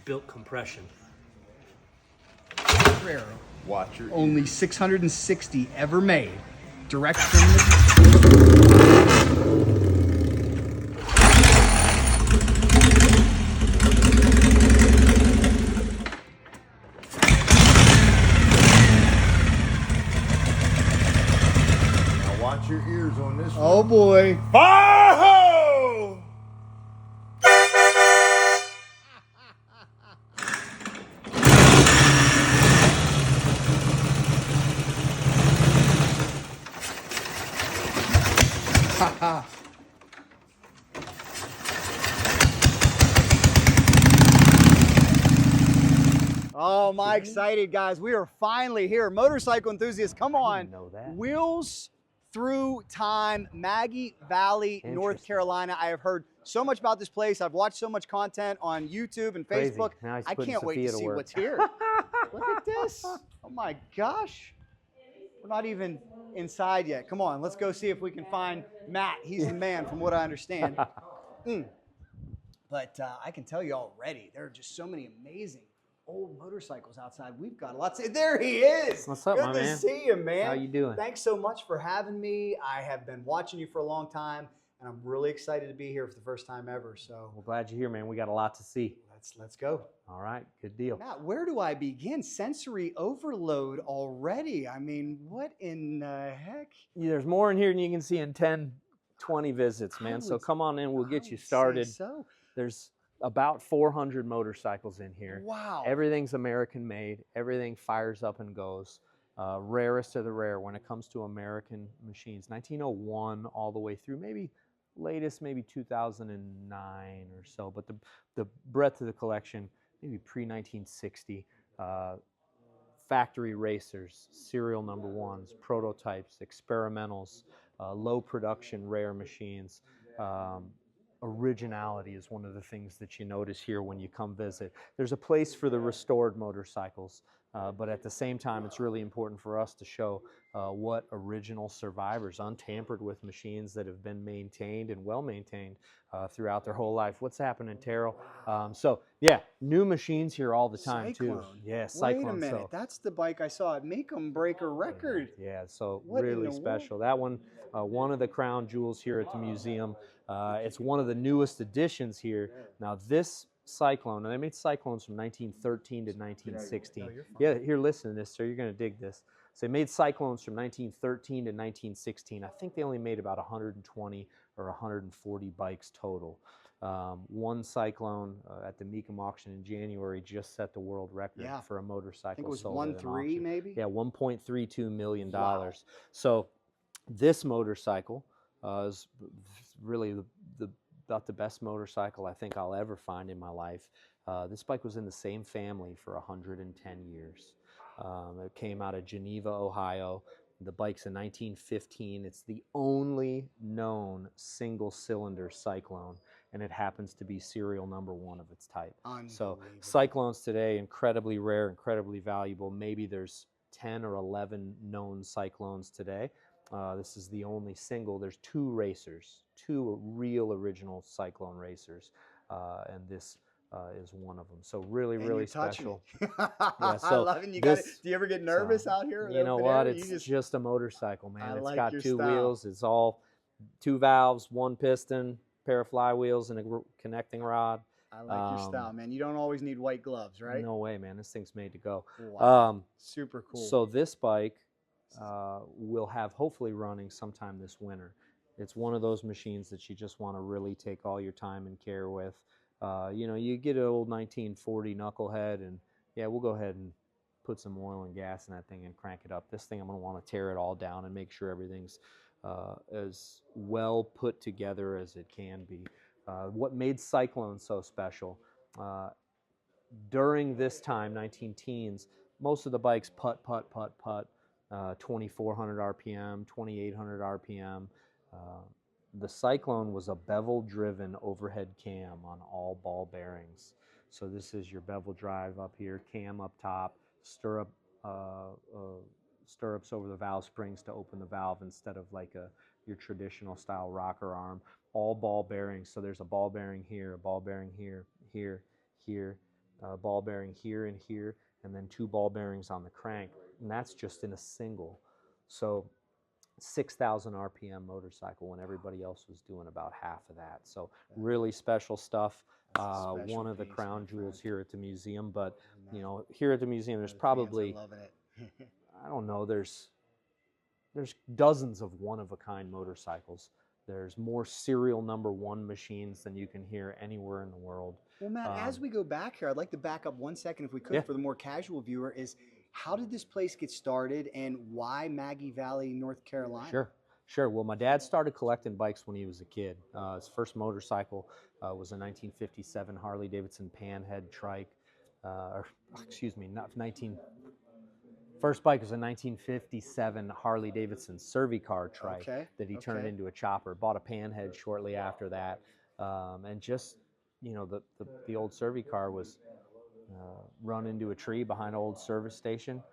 built compression. Rare. Watch your Only ears. 660 ever made. Direct from the... Watch your ears on this one. Oh boy. Fire-ho! Oh, am I excited, guys. We are finally here. Motorcycle enthusiasts, come on. know that. Wheels Through Time, Maggie Valley, North Carolina. I have heard so much about this place. I've watched so much content on YouTube and Crazy. Facebook. Now he's I putting can't wait to Sophia to see work. what's here. Look at this. Oh my gosh. We're not even inside yet. Come on, let's go see if we can find Matt. He's the man from what I understand. But I can tell you already, there are just so many amazing old motorcycles outside. We've got a lot to say. There he is. What's up, Good my to man? see you, man. How you doing? Thanks so much for having me. I have been watching you for a long time, and I'm really excited to be here for the first time ever. So Well, glad you're here, man. We got a lot to see. let's go. All right, good deal. Matt, where do I begin? Sensory overload already. I mean, what in the heck? There's more in here than you can see in 10, 20 visits, man. So come on in, we'll get you started. So There's about 400 motorcycles in here. wow. Everything's American made. Everything fires up and goes. Rarest of the rare when it comes to American machines. 1901 all the way through, maybe latest, maybe 2009 or so. But the breadth of the collection, maybe pre-1960. Factory racers, serial number ones, prototypes, experimentals, low production rare machines. Originality is one of the things that you notice here when you come visit. There's a place for the restored motorcycles, but at the same time, it's really important for us to show what original survivors, untampered with machines that have been maintained and well maintained throughout their whole life. What's happening, Terrell? So yeah, new machines here all the time too. Yeah, Cyclone. Wait a minute, that's the bike I saw at Make 'em Break a Record. Yeah, so What in really the special. That one, one of the crown jewels here at the museum. It's one of the newest additions here. Now this Cyclone, and they made Cyclones from 1913 to 1916. Yeah, here, listen to this, sir. You're going to dig this. So they made Cyclones from 1913 to 1916. I think they only made about 120 or 140 bikes total. One Cyclone at the Mecum auction in January just set the world record for a motorcycle. I think it was sold at an 1.3 auction. maybe? Yeah, $1.32 million. Wow. So this motorcycle is really about the best motorcycle I think I'll ever find in my life. This bike was in the same family for 110 years. It came out of Geneva, Ohio. The bike's in 1915. It's the only known single-cylinder Cyclone, and it happens to be serial number one of its type. So Cyclones today, incredibly rare, incredibly valuable. Maybe there's 10 or 11 known Cyclones today. This is the only single. There's two racers, two real original Cyclone racers, and this is one of them. So really, really special. Yeah, so I love it. Do you ever get nervous out here? You know what? It's just a motorcycle, man. It's got two wheels. It's all two valves, one piston, pair of flywheels, and a connecting rod. I like your style, man. You don't always need white gloves, right? No way, man. This thing's made to go. Wow. Super cool. So this bike we'll have hopefully running sometime this winter. It's one of those machines that you just want to really take all your time and care with. You know, you get an old 1940 knucklehead and yeah, we'll go ahead and put some oil and gas in that thing and crank it up. This thing, I'm going to want to tear it all down and make sure everything's as well put together as it can be. What made Cyclone so special, during this time, 19-teens, most of the bikes putt, 2,400 RPM, 2,800 RPM. The Cyclone was a bevel-driven overhead cam on all ball bearings. So this is your bevel drive up here, cam up top, stirrups over the valve springs to open the valve instead of like your traditional style rocker arm. All ball bearings. So there's a ball bearing here, a ball bearing here, here, ball bearing here and here, and then 2 ball bearings on the crank, and that's just in a single. So 6,000 RPM motorcycle when everybody else was doing about half of that. So really special stuff. Special One of the piece, crown my jewels friend. here at the museum, but Very you nice. know, here at the museum there's The fans are probably, loving it. I don't know, there's dozens of one-of-a-kind motorcycles. There's more serial number 1 machines than you can hear anywhere in the world. Well, Matt, as we go back here, I'd like to back up 1 second if we could Yeah. for the more casual viewer. Is how did this place get started and why Maggie Valley, North Carolina? Sure. Well, my dad started collecting bikes when he was a kid. His first motorcycle was a 1957 Harley-Davidson Pan Head Trike. First bike was a 1957 Harley-Davidson Car trike that he turned into a chopper. Bought a Pan Head shortly after that, and just, you know, the old Car was run into a tree behind an old service station.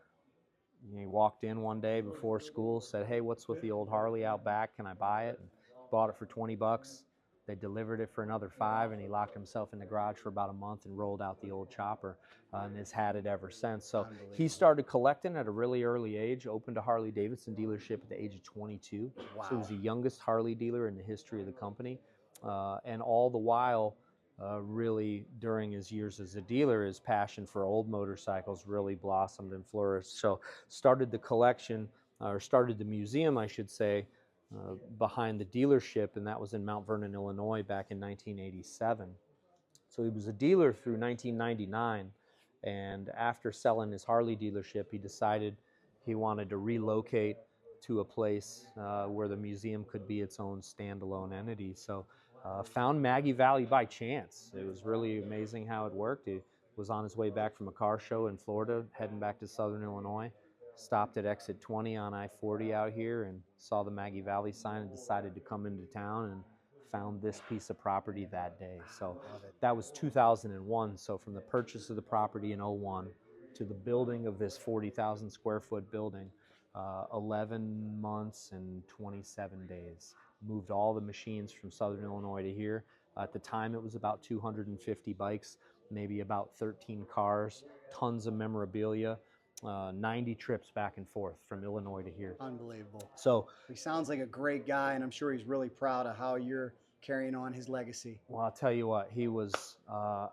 He walked in one day before school, said, "Hey, what's with the old Harley out back? Can I buy it?" And bought it for $20. They delivered it for another $5, and he locked himself in the garage for about a month and rolled out the old chopper, and has had it ever since. So he started collecting at a really early age, opened a Harley-Davidson dealership at the age of 22. Wow. So he was the youngest Harley dealer in the history of the company. And all the while, really during his years as a dealer, his passion for old motorcycles really blossomed and flourished. So started the collection, or started the museum, I should say, behind the dealership, and that was in Mount Vernon, Illinois, back in 1987. So he was a dealer through 1999, and after selling his Harley dealership, he decided he wanted to relocate to a place where the museum could be its own standalone entity. So found Maggie Valley by chance. It was really amazing how it worked. He was on his way back from a car show in Florida, heading back to Southern Illinois. Stopped at exit 20 on I-40 out here and saw the Maggie Valley sign and decided to come into town, and found this piece of property that day. So that was 2001. So from the purchase of the property in 01 to the building of this 40,000 square foot building, 11 months and 27 days. Moved all the machines from Southern Illinois to here. At the time, it was about 250 bikes, maybe about 13 cars, tons of memorabilia, 90 trips back and forth from Illinois to here. Unbelievable. So He sounds like a great guy, and I'm sure he's really proud of how you're carrying on his legacy. well, I'll tell you what, he was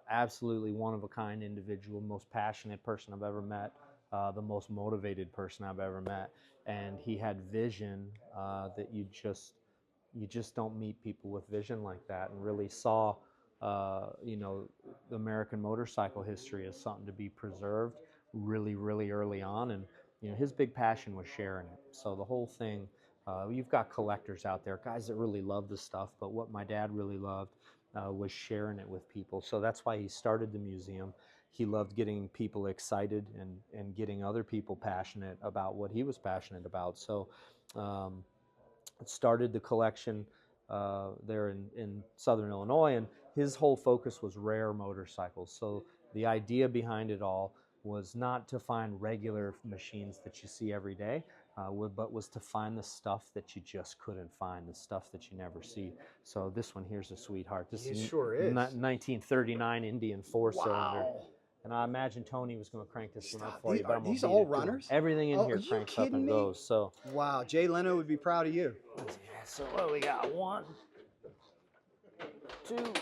absolutely one-of-a-kind individual, most passionate person I've ever met, the most motivated person I've ever met, and he had vision that you just don't meet people with vision like that, and really saw, you know, the American motorcycle history as something to be preserved really, really early on, and you know, his big passion was sharing it. So the whole thing. You've got collectors out there, guys that really love the stuff, but what my dad really loved was sharing it with people. So that's why he started the museum. He loved getting people excited and getting other people passionate about what he was passionate about. So started the collection there in Southern Illinois, and his whole focus was rare motorcycles. So the idea behind it all was not to find regular machines that you see every day, but was to find the stuff that you just couldn't find, the stuff that you never see. So this one here's a sweetheart. This It is sure is. 1939 Indian 4-cylinder. Wow. And I imagine Tony was going to crank this one up Stop. for you, but I'm gonna These beat all it to him. runners? Everything in Oh, here are you cranks up kidding and me? goes. So Wow, Jay Leno would be proud of you. yeah, so what do we got? 1, 2,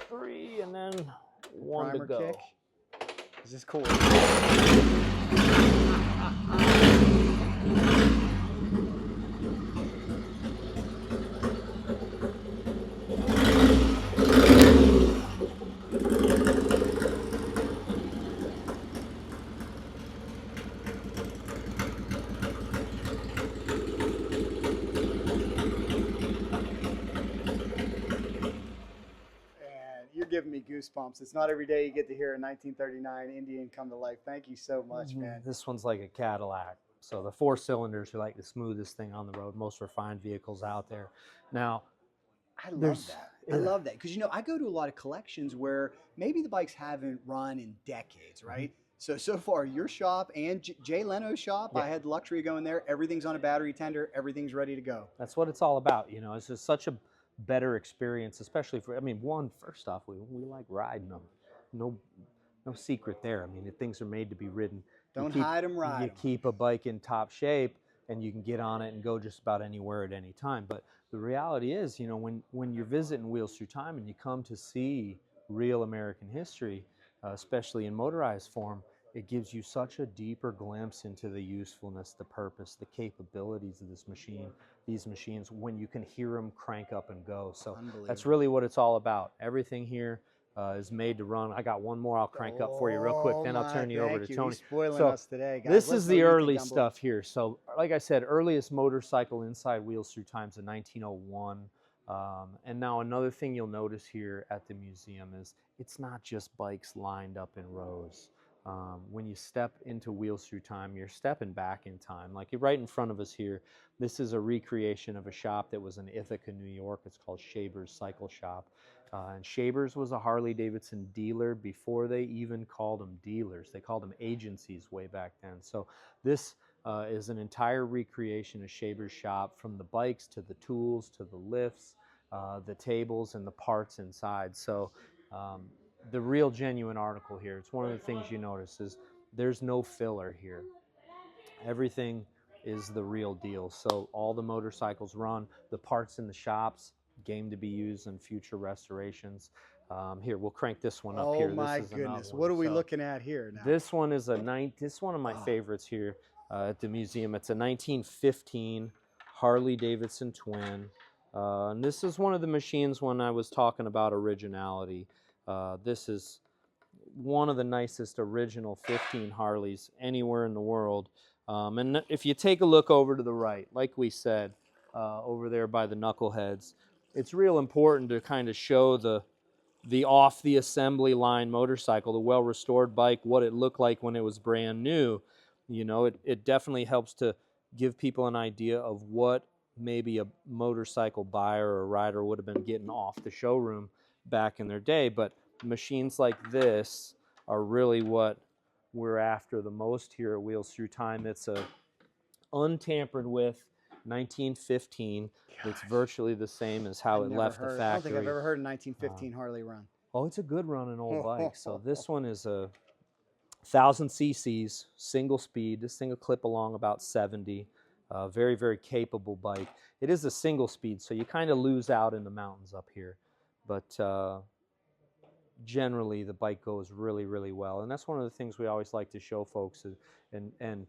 3, and then 1 Primer to go. kick. This is cool. You're giving me goosebumps. It's not every day you get to hear a 1939 Indian come to life. Thank you so much, man. This one's like a Cadillac. So the 4 cylinders are like the smoothest thing on the road, most refined vehicles out there. Now, I love there's- that. I love that because, you know, I go to a lot of collections where maybe the bikes haven't run in decades, right? So far, your shop and Jay Leno's shop, I had the luxury of going there. Everything's on a battery tender. Everything's ready to go. that's what it's all about. You know, it's just such a better experience, especially for, I mean, first off, we like riding them. no secret there. I mean, the things are made to be ridden. Don't hide 'em, ride You 'em. keep a bike in top shape, and you can get on it and go just about anywhere at any time. But the reality is, you know, when you're visiting Wheels Through Time and you come to see real American history, especially in motorized form, it gives you such a deeper glimpse into the usefulness, the purpose, the capabilities of these machines, when you can hear them crank up and go. So that's really what it's all about. Everything here is made to run. I got one more I'll crank up for you real quick, then I'll turn you over to Tony. He's spoiling So us today, guys. this Let is us know the what you think early down below. stuff here. So like I said, earliest motorcycle inside Wheels Through Time's in 1901. And now another thing you'll notice here at the museum is it's not just bikes lined up in rows. When you step into Wheels Through Time, you're stepping back in time. Like right in front of us here, this is a recreation of a shop that was in Ithaca, New York. It's called Shaber's Cycle Shop. And Shaber's was a Harley-Davidson dealer before they even called them dealers. They called them agencies way back then. So this is an entire recreation of Shaber's shop, from the bikes to the tools to the lifts, the tables and the parts inside. So the real genuine article here, it's one of the things you notice is there's no filler here. Everything is the real deal. So all the motorcycles run, the parts in the shops, game to be used in future restorations. Here, we'll crank this one up here. Oh my This is another goodness, one. what are we So looking at here now? this one is this is one of my favorites here at the museum. It's a 1915 Harley-Davidson twin. And this is one of the machines when I was talking about originality. This is one of the nicest original 15 Harleys anywhere in the world. And if you take a look over to the right, like we said, over there by the knuckleheads, it's real important to kind of show the off the assembly line motorcycle, the well restored bike, what it looked like when it was brand new. You know, it definitely helps to give people an idea of what maybe a motorcycle buyer or rider would have been getting off the showroom back in their day. But machines like this are really what we're after the most here at Wheels Through Time. It's a untampered with 1915. It's virtually the same as how it left the factory. I don't think I've ever heard a 1915 Harley run. Oh, it's a good running old bike. So this one is a 1,000 cc's, single speed. This thing will clip along about 70. Very, very capable bike. It is a single speed, so you kind of lose out in the mountains up here. But generally, the bike goes really, really well. And that's one of the things we always like to show folks, and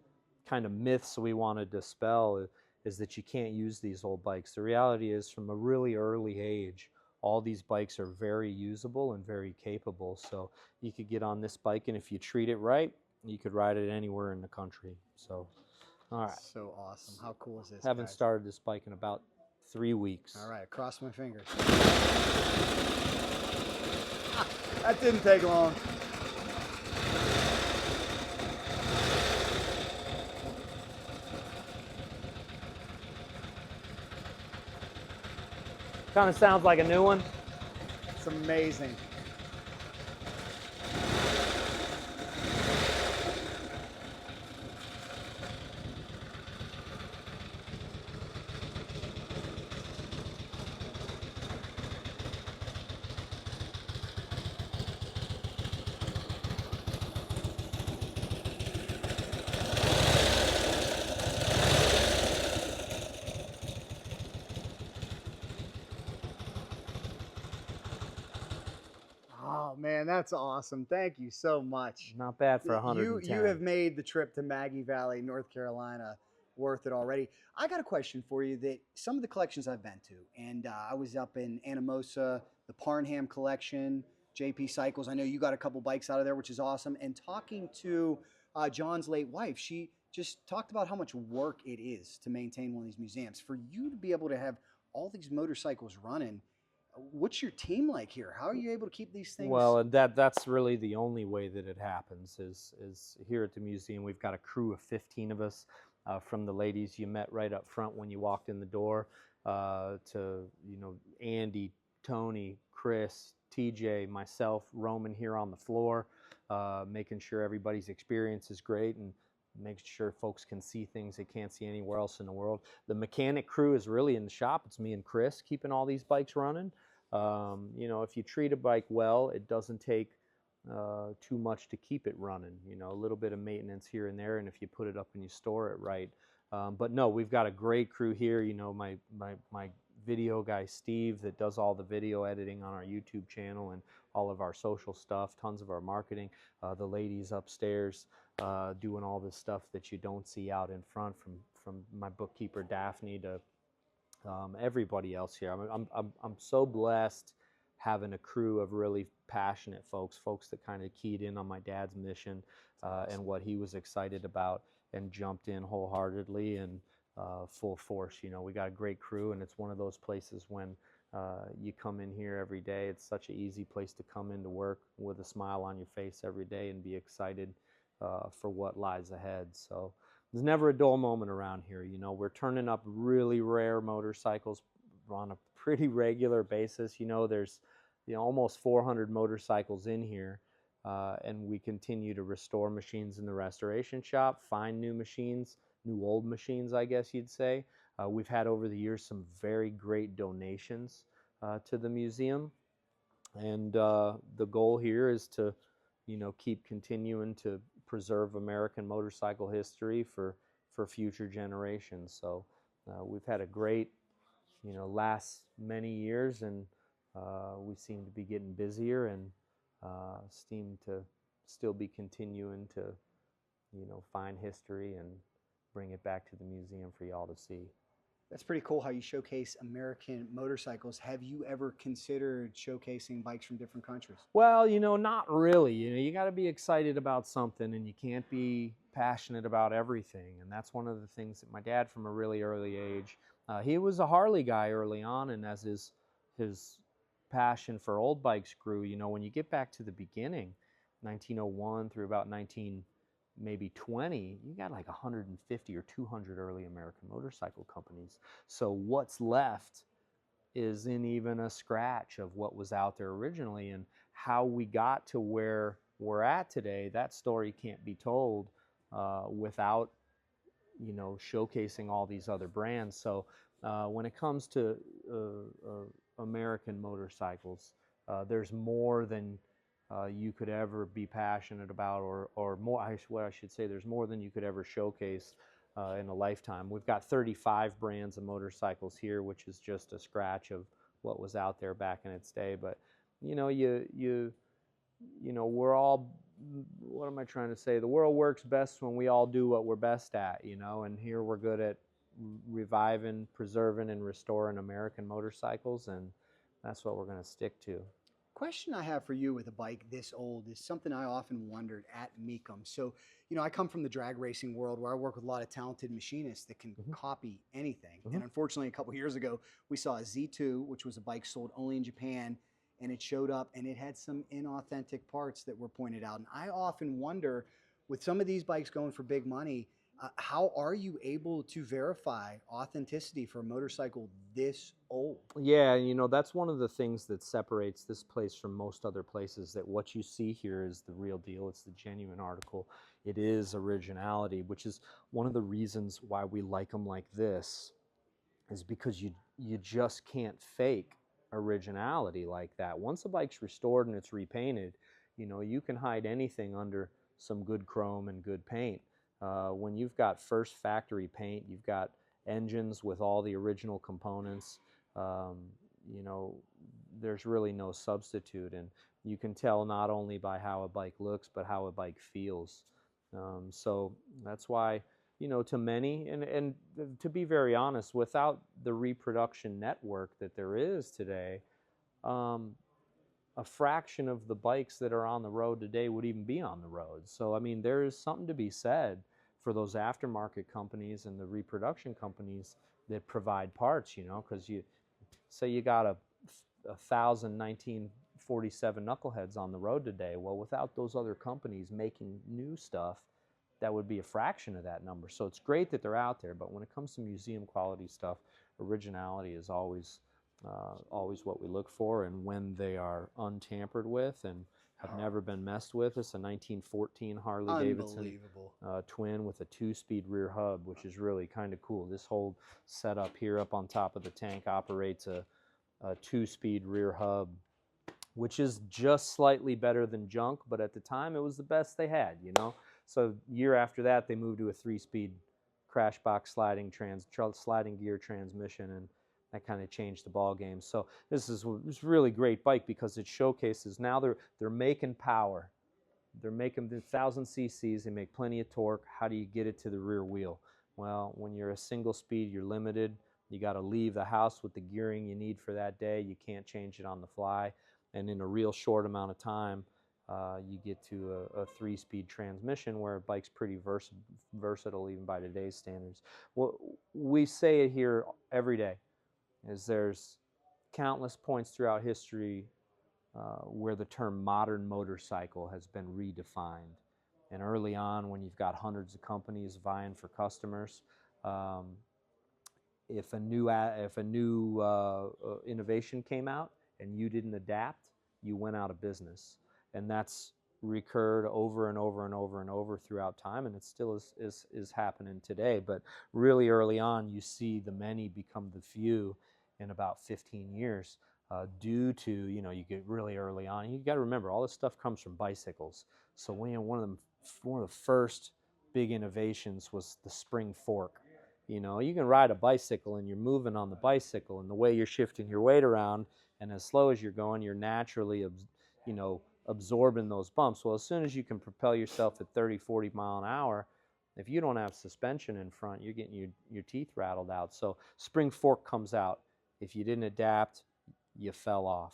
kind of myths we want to dispel is that you can't use these old bikes. The reality is, from a really early age, all these bikes are very usable and very capable. So you could get on this bike, and if you treat it right, you could ride it anywhere in the country. So, all right. So awesome. How cool is this, Haven't guys? started this bike in about 3 weeks. All right, cross my fingers. That didn't take long. Kind of sounds like a new one. It's amazing. Oh man, that's awesome. Thank you so much. Not bad for 110. You have made the trip to Maggie Valley, North Carolina worth it already. I got a question for you that some of the collections I've been to, and I was up in Anamosa, the Parnham collection, JP Cycles. I know you got a couple bikes out of there, which is awesome. And talking to John's late wife, she just talked about how much work it is to maintain one of these museums. For you to be able to have all these motorcycles running, what's your team like here? How are you able to keep these things? Well, that's really the only way that it happens is here at the museum. We've got a crew of 15 of us, from the ladies you met right up front when you walked in the door, to Andy, Tony, Chris, TJ, myself, Roman here on the floor, making sure everybody's experience is great and making sure folks can see things they can't see anywhere else in the world. The mechanic crew is really in the shop. It's me and Chris keeping all these bikes running. If you treat a bike well, it doesn't take too much to keep it running. You know, a little bit of maintenance here and there, and if you put it up and you store it right. But no, we've got a great crew here. You know, my video guy Steve that does all the video editing on our YouTube channel and all of our social stuff, tons of our marketing. The ladies upstairs doing all this stuff that you don't see out in front, from my bookkeeper Daphne to everybody else here. I'm so blessed having a crew of really passionate folks that kind of keyed in on my dad's mission and what he was excited about and jumped in wholeheartedly and full force. You know, we got a great crew, and it's one of those places when you come in here every day, it's such an easy place to come into work with a smile on your face every day and be excited for what lies ahead. So there's never a dull moment around here. You know, we're turning up really rare motorcycles on a pretty regular basis. You know, there's almost 400 motorcycles in here, and we continue to restore machines in the restoration shop, find new machines, new old machines, I guess you'd say. We've had over the years some very great donations to the museum, and the goal here is to, you know, keep continuing to preserve American motorcycle history for future generations. So we've had a great, you know, last many years, and we seem to be getting busier and seem to still be continuing to, you know, find history and bring it back to the museum for y'all to see. That's pretty cool how you showcase American motorcycles. Have you ever considered showcasing bikes from different countries? Well, you know, not really. You know, you got to be excited about something, and you can't be passionate about everything. And that's one of the things that my dad, from a really early age, he was a Harley guy early on, and as his passion for old bikes grew, you know, when you get back to the beginning, 1901 through about 1920, you got like 150 or 200 early American motorcycle companies. So what's left isn't even a scratch of what was out there originally, and how we got to where we're at today. That story can't be told without, you know, showcasing all these other brands. So when it comes to American motorcycles, there's more than you could ever be passionate about, or more, what I should say, there's more than you could ever showcase in a lifetime. We've got 35 brands of motorcycles here, which is just a scratch of what was out there back in its day. But you know, you know, we're all, what am I trying to say? The world works best when we all do what we're best at, you know, and here we're good at reviving, preserving, and restoring American motorcycles, and that's what we're going to stick to. Question I have for you with a bike this old is something I often wondered at Mecum. So, you know, I come from the drag racing world where I work with a lot of talented machinists that can copy anything. And unfortunately, a couple years ago, we saw a Z2, which was a bike sold only in Japan, and it showed up and it had some inauthentic parts that were pointed out. And I often wonder, with some of these bikes going for big money, how are you able to verify authenticity for a motorcycle this old? Yeah, you know, that's one of the things that separates this place from most other places, that what you see here is the real deal. It's the genuine article. It is originality, which is one of the reasons why we like them like this, is because you just can't fake originality like that. Once a bike's restored and it's repainted, you know, you can hide anything under some good chrome and good paint. When you've got first factory paint, you've got engines with all the original components, you know, there's really no substitute. And you can tell not only by how a bike looks, but how a bike feels. So that's why, you know, to many, and to be very honest, without the reproduction network that there is today, a fraction of the bikes that are on the road today would even be on the road. So, I mean, there is something to be said for those aftermarket companies and the reproduction companies that provide parts, you know, because you say you got a 1,000 1947 knuckleheads on the road today. Well, without those other companies making new stuff, that would be a fraction of that number. So it's great that they're out there, but when it comes to museum quality stuff, originality is always what we look for. And when they are untampered with and have never been messed with, it's a 1914 Harley-Davidson twin with a 2-speed rear hub, which is really kind of cool. This whole setup here up on top of the tank operates a 2-speed rear hub which is just slightly better than junk, but at the time it was the best they had, you know. So year after that, they moved to a 3-speed crash box sliding gear transmission, and that kind of changed the ball game. So this is a really great bike because it showcases now they're making power. They're making the 1,000 cc's. They make plenty of torque. How do you get it to the rear wheel? Well, when you're a single speed, you're limited. You got to leave the house with the gearing you need for that day. You can't change it on the fly. And in a real short amount of time, you get to a 3-speed transmission where a bike's pretty versatile even by today's standards. Well, we say it here every day, is there's countless points throughout history where the term modern motorcycle has been redefined. And early on, when you've got hundreds of companies vying for customers, if a new innovation came out and you didn't adapt, you went out of business. And that's recurred over and over and over and over throughout time, and it still is happening today. But really early on, you see the many become the few in about 15 years due to, you get really early on. You got to remember, all this stuff comes from bicycles. So one of the first big innovations was the spring fork. You can ride a bicycle and you're moving on the bicycle, and the way you're shifting your weight around, and as slow as you're going, you're naturally absorbing those bumps. Well, as soon as you can propel yourself at 30, 40 mile an hour, if you don't have suspension in front, you're getting your teeth rattled out. So spring fork comes out. If you didn't adapt, you fell off.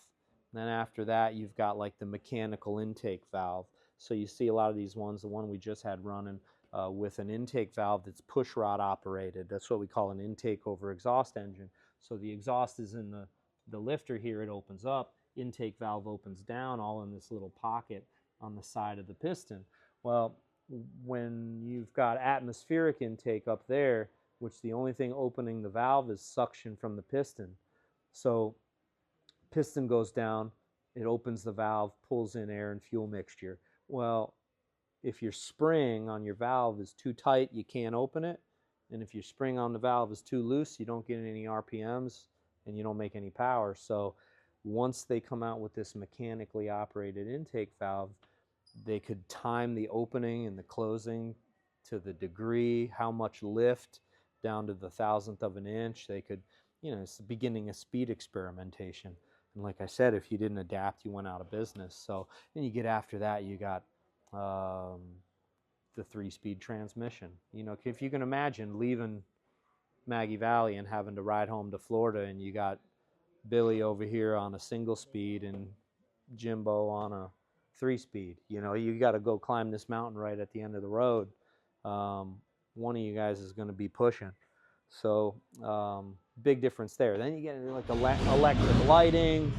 Then after that, you've got like the mechanical intake valve. So you see a lot of these ones, the one we just had running with an intake valve that's push rod operated. That's what we call an intake over exhaust engine. So the exhaust is in the lifter here, it opens up, intake valve opens down, all in this little pocket on the side of the piston. Well, when you've got atmospheric intake up there, which the only thing opening the valve is suction from the piston. So piston goes down, it opens the valve, pulls in air and fuel mixture. Well, if your spring on your valve is too tight, you can't open it. And if your spring on the valve is too loose, you don't get any RPMs and you don't make any power. So once they come out with this mechanically operated intake valve, they could time the opening and the closing to the degree, how much lift, down to the 1,000th of an inch. They could, it's the beginning of speed experimentation. And like I said, if you didn't adapt, you went out of business. So then you get after that, you got the 3-speed transmission. If you can imagine leaving Maggie Valley and having to ride home to Florida, and you got Billy over here on a single speed and Jimbo on a 3-speed. You got to go climb this mountain right at the end of the road. One of you guys is going to be pushing. So big difference there. Then you get like electric lighting,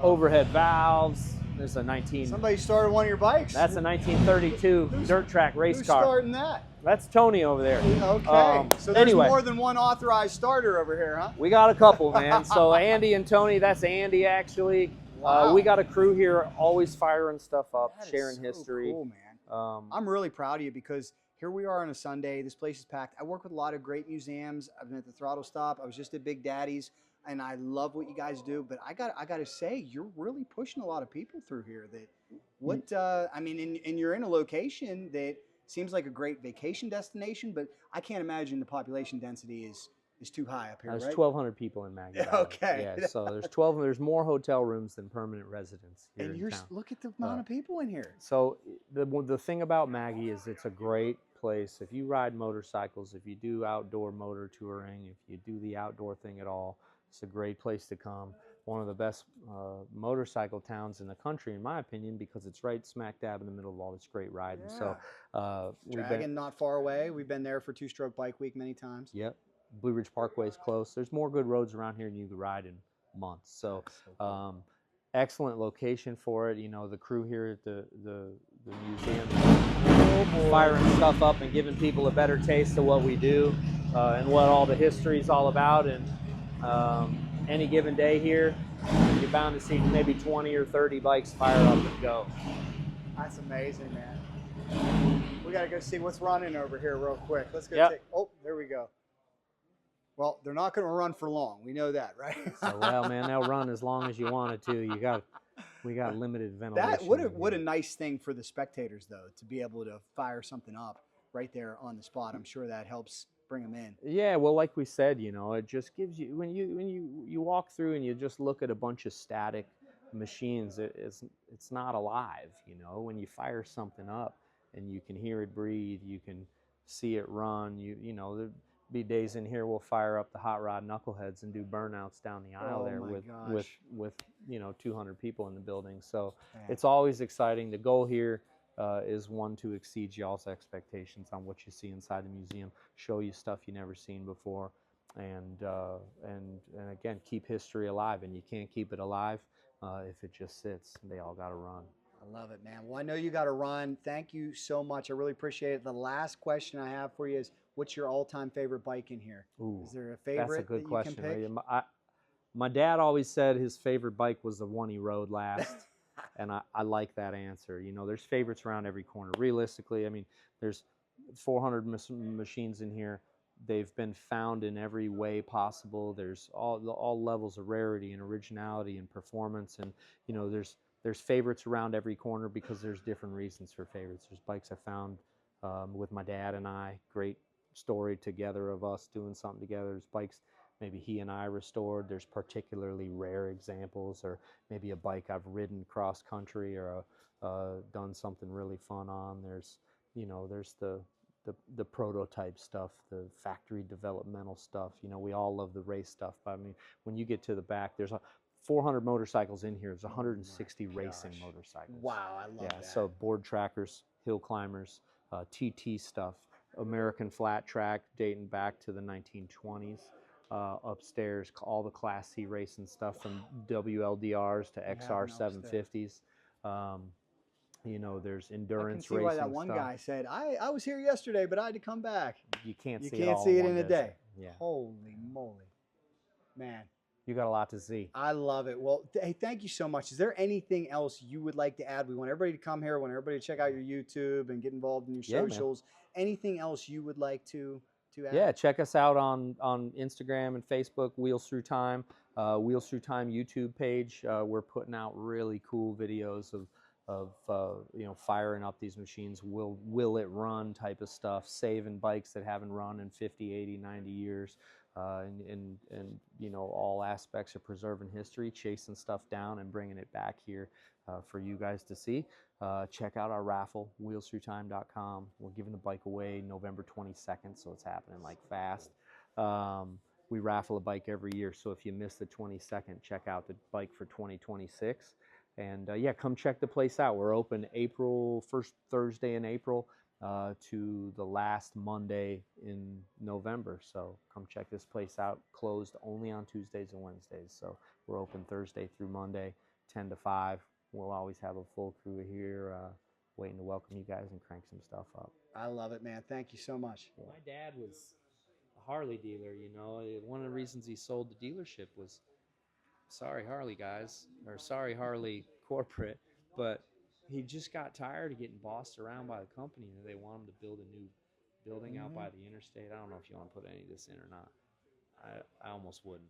overhead valves. There's a Somebody started one of your bikes. That's a 1932 dirt track race who's car. Who's starting that? That's Tony over there. Okay. So there's more than one authorized starter over here, huh? We got a couple, man. So Andy and Tony, that's Andy actually. Wow. We got a crew here always firing stuff up, sharing history. Cool, man. I'm really proud of you because here we are on a Sunday. This place is packed. I work with a lot of great museums. I've been at the Throttle Stop. I was just at Big Daddy's, and I love what you guys do. But I got to say, you're really pushing a lot of people through here. And you're in a location that seems like a great vacation destination, but I can't imagine the population density is too high up here. There's right? 1,200 people in Maggie Valley. Okay. Yeah, so there's more hotel rooms than permanent residents here in town. Look at the amount of people in here. So the thing about Maggie is it's a great place. If you ride motorcycles, if you do outdoor motor touring, if you do the outdoor thing at all, it's a great place to come. One of the best motorcycle towns in the country, in my opinion, because it's right smack dab in the middle of all this great riding. Yeah. So Dragon, not far away. We've been there for Two-Stroke Bike Week many times. Yep. Blue Ridge Parkway is close. There's more good roads around here than you could ride in months. So excellent location for it. The crew here at the museum firing stuff up and giving people a better taste of what we do and what all the history is all about. And any given day here, you're bound to see maybe 20 or 30 bikes fire up and go. That's amazing, man. We got to go see what's running over here real quick. Let's go take... Oh, there we go. Well, they're not going to run for long. We know that, right? So, well, man, they'll run as long as you want it to. You got We got limited That ventilation. what a nice thing for the spectators though, to be able to fire something up right there on the spot. I'm sure that helps bring them in. Yeah, well, like we said, you know, it just gives you when you walk through and you just look at a bunch of static machines, it's not alive. You know, when you fire something up and you can hear it breathe, you can see it run. You know, there'd be days in here we'll fire up the hot rod knuckleheads and do burnouts down the aisle Oh there my with you know 200 people in the building. So Man. it's always exciting. The goal here is one to exceed y'all's expectations on what you see inside the museum, show you stuff you never seen before, and again keep history alive. And you can't keep it alive if it just sits. They all got to run. I love it, man. Well, I know you got to run. Thank you so much. I really appreciate it. The last question I have for you is, what's your all-time favorite bike in here? Ooh, Is there a favorite that's a good that question. you can pick? My dad always said his favorite bike was the one he rode last. And I like that answer. You know, there's favorites around every corner. Realistically, I mean, there's 400 machines in here. They've been found in every way possible. There's all levels of rarity and originality and performance. And, you know, there's favorites around every corner because there's different reasons for favorites. There's bikes I found with my dad and I. Great story together of us doing something together. There's bikes maybe he and I restored. There's particularly rare examples, or maybe a bike I've ridden cross country or done something really fun on. There's, you know, there's the prototype stuff, the factory developmental stuff. You know, we all love the race stuff, but I mean, when you get to the back, there's 400 motorcycles in here. There's 160 racing motorcycles. Wow, I love that. So board trackers, hill climbers, TT stuff, American flat track dating back to the 1920s. Upstairs, all the Class C racing stuff from WLDRs to XR 750s. You know, there's endurance racing. I can see why that one guy said, I was here yesterday, but I had to come back. You can't You see can't it all see it one in a visit. day. Yeah. Holy moly. Man. You got a lot to see. I love it. Well, hey, thank you so much. Is there anything else you would like to add? We want everybody to come here. We want everybody to check out your YouTube and get involved in your socials. Anything else you would like to add? Yeah, check us out on Instagram and Facebook, Wheels Through Time. Wheels Through Time YouTube page. We're putting out really cool videos of you know, firing up these machines. Will it run type of stuff, saving bikes that haven't run in 50, 80, 90 years. And you know, all aspects of preserving history, chasing stuff down and bringing it back here for you guys to see. Check out our raffle, wheelsthroughtime.com. We're giving the bike away November 22nd, so it's happening like fast. We raffle a bike every year, so if you miss the 22nd, check out the bike for 2026. And yeah, come check the place out. We're open April, first Thursday in April to the last Monday in November. So come check this place out. Closed only on Tuesdays and Wednesdays. So we're open Thursday through Monday, 10 to 5. We'll always have a full crew here waiting to welcome you guys and crank some stuff up. I love it, man. Thank you so much. My dad was a Harley dealer, you know. One of the reasons he sold the dealership was, sorry Harley guys, or sorry Harley corporate, but he just got tired of getting bossed around by the company, and they want him to build a new building out by the interstate. I don't know if you want to put any of this in or not. I almost wouldn't.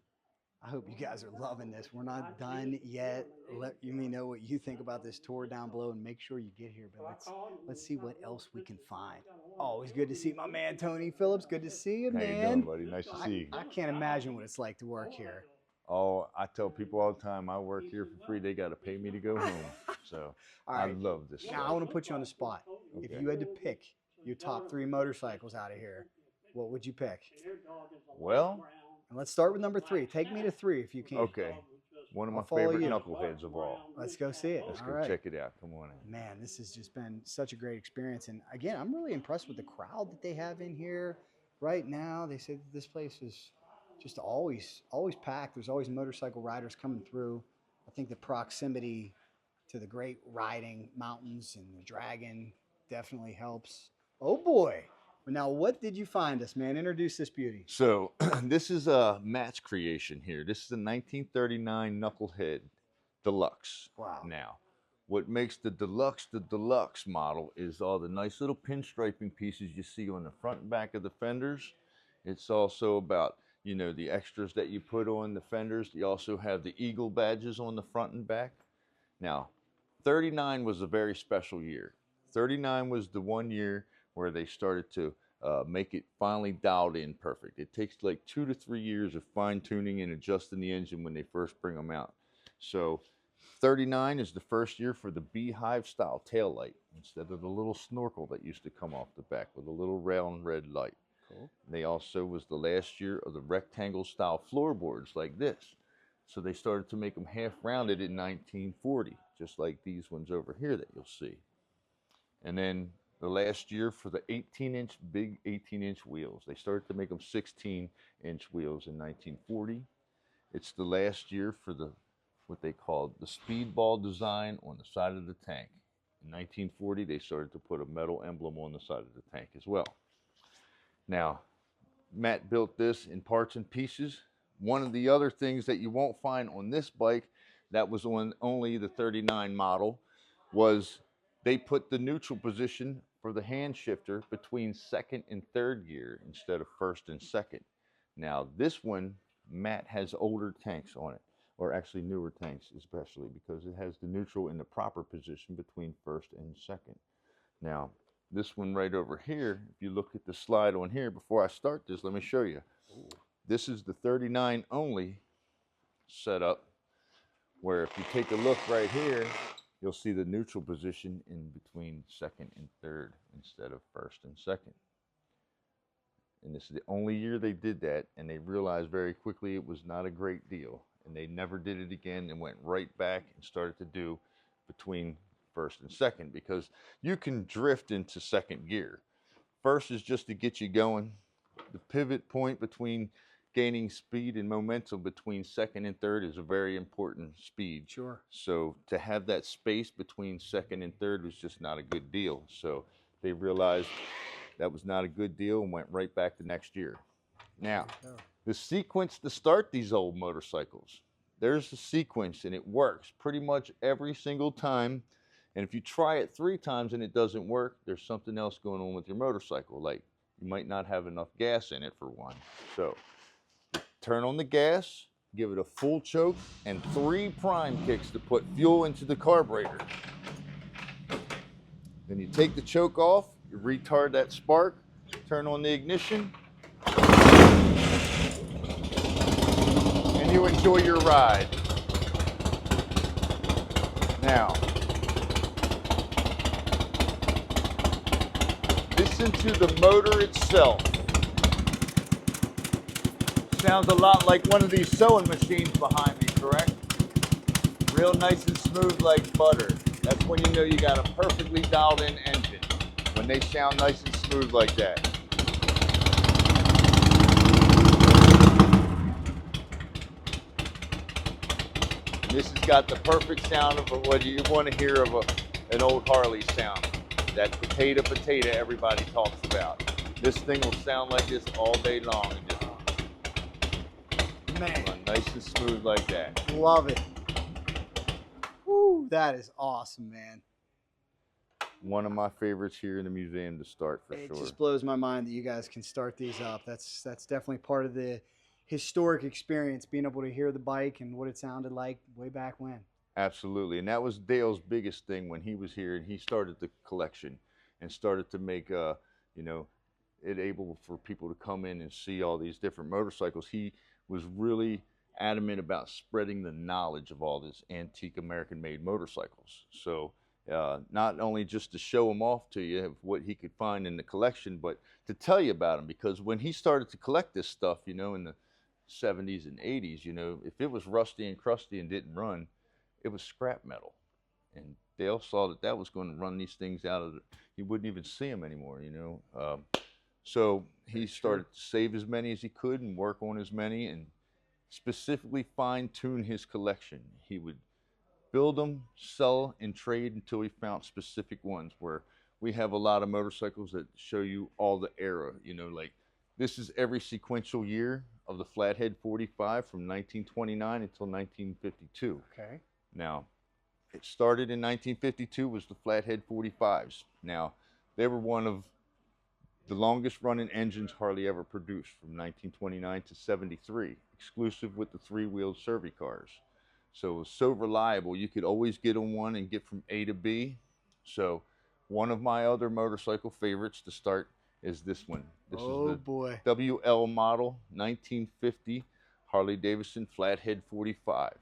I hope you guys are loving this. We're not done yet. Let me know what you think about this tour down below, and make sure you get here. But let's see what else we can find. Always good to see my man Tony Phillips. Good to see you, man. How you doing, buddy? Nice to see you. I can't imagine what it's like to work here. Oh, I tell people all the time, I work here for free. They got to pay me to go home. So I love this Now I want to put you on the spot. Okay. If you had to pick your top 3 motorcycles out of here, what would you pick? Well, And let's start with number 3. Take me to 3 if you can. okay. One of my I'll follow favorite you. knuckleheads of all. Let's go see it. Let's All go right. check it out. Come on in. Man, this has just been such a great experience. And again, I'm really impressed with the crowd that they have in here right now. They say that this place is just always packed. There's always motorcycle riders coming through. I think the proximity to the great riding mountains and the dragon definitely helps. Oh boy. Now, what did you find us, man? Introduce this beauty. So this is Matt's creation here. This is a 1939 Knucklehead Deluxe. Wow. Now, what makes the deluxe model is all the nice little pinstriping pieces you see on the front and back of the fenders. It's also about, you know, the extras that you put on the fenders. You also have the eagle badges on the front and back. Now, 39 was a very special year. 39 was the one year where they started to make it finally dialed in perfect. It takes like 2 to 3 years of fine tuning and adjusting the engine when they first bring them out. So 39 is the first year for the beehive style tail light instead of the little snorkel that used to come off the back with a little round red light. Cool. They also was the last year of the rectangle style floorboards like this. So they started to make them half rounded in 1940, just like these ones over here that you'll see. And then the last year for the 18-inch, big 18-inch wheels. They started to make them 16-inch wheels in 1940. It's the last year for the what they called the speedball design on the side of the tank. In 1940, they started to put a metal emblem on the side of the tank as well. Now, Matt built this in parts and pieces. One of the other things that you won't find on this bike that was on only the 39 model was they put the neutral position for the hand shifter between second and third gear instead of first and second. Now this one, Matt has older tanks on it, or actually newer tanks especially, because it has the neutral in the proper position between first and second. Now this one right over here, if you look at the slide on here, before I start this, let me show you. Ooh. This is the 39 only setup, where if you take a look right here, you'll see the neutral position in between second and third instead of first and second. And this is the only year they did that, and they realized very quickly it was not a great deal. And they never did it again and went right back and started to do between first and second, because you can drift into second gear. First is just to get you going. The pivot point between gaining speed and momentum between second and third is a very important speed. Sure. So to have that space between second and third was just not a good deal. So they realized that was not a good deal and went right back the next year. Now, the sequence to start these old motorcycles, there's a sequence and it works pretty much every single time. And if you try it 3 times and it doesn't work, there's something else going on with your motorcycle. Like you might not have enough gas in it for one. So turn on the gas, give it a full choke, and 3 prime kicks to put fuel into the carburetor. Then you take the choke off, you retard that spark, turn on the ignition, and you enjoy your ride. Now, listen to the motor itself. Sounds a lot like one of these sewing machines behind me, correct? Real nice and smooth like butter. That's when you know you got a perfectly dialed in engine, when they sound nice and smooth like that. And this has got the perfect sound of what you want to hear of an old Harley sound. That potato everybody talks about. This thing will sound like this all day long. And just Man, run nice and smooth like that. Love it. Woo, that is awesome, man. One of my favorites here in the museum to start for It sure. just blows my mind that you guys can start these up. That's definitely part of the historic experience, being able to hear the bike and what it sounded like way back when. Absolutely, and that was Dale's biggest thing when he was here and he started the collection and started to make, it able for people to come in and see all these different motorcycles. He was really adamant about spreading the knowledge of all these antique American-made motorcycles. So not only just to show them off to you of what he could find in the collection, but to tell you about them, because when he started to collect this stuff, in the 70s and 80s, if it was rusty and crusty and didn't run, it was scrap metal. And Dale saw that was going to run these things out of he wouldn't even see them anymore, So he started to save as many as he could and work on as many and specifically fine-tune his collection. He would build them, sell, and trade until he found specific ones, where we have a lot of motorcycles that show you all the era, like this is every sequential year of the Flathead 45 from 1929 until 1952. Okay. Now, it started in 1952 was the Flathead 45s. Now, they were one of the longest running engines Harley ever produced from 1929 to 73, exclusive with the 3-wheeled Survey cars. So it was so reliable. You could always get on one and get from A to B. So one of my other motorcycle favorites to start is this one. This is the boy. WL model 1950 Harley-Davidson Flathead 45.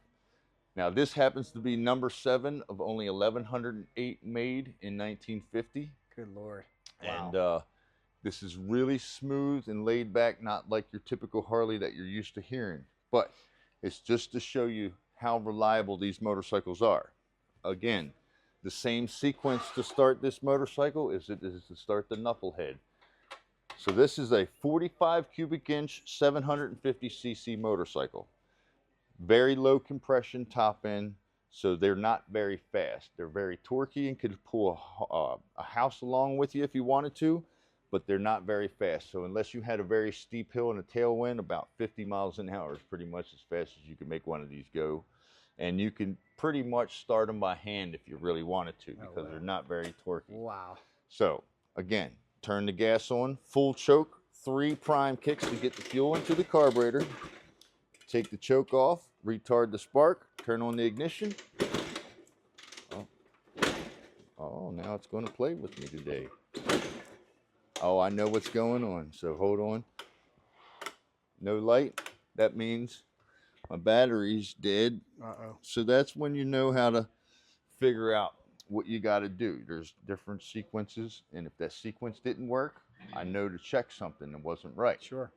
Now this happens to be number 7 of only 1,108 made in 1950. Good Lord. Wow. And this is really smooth and laid back, not like your typical Harley that you're used to hearing. But it's just to show you how reliable these motorcycles are. Again, the same sequence to start this motorcycle is to start the knucklehead. So this is a 45 cubic inch, 750cc motorcycle. Very low compression top end, so they're not very fast. They're very torquey and could pull a house along with you if you wanted to, but they're not very fast. So unless you had a very steep hill and a tailwind, about 50 miles an hour is pretty much as fast as you can make one of these go. And you can pretty much start them by hand if you really wanted to, because they're not very torquey. Wow. So again, turn the gas on, full choke, 3 prime kicks to get the fuel into the carburetor. Take the choke off, retard the spark, turn on the ignition. Oh, now it's going to play with me today. Oh, I know what's going on, so hold on. No light, that means my battery's dead. Uh-oh. So that's when you know how to figure out what you got to do. There's different sequences, and if that sequence didn't work, I know to check something that wasn't right. Sure.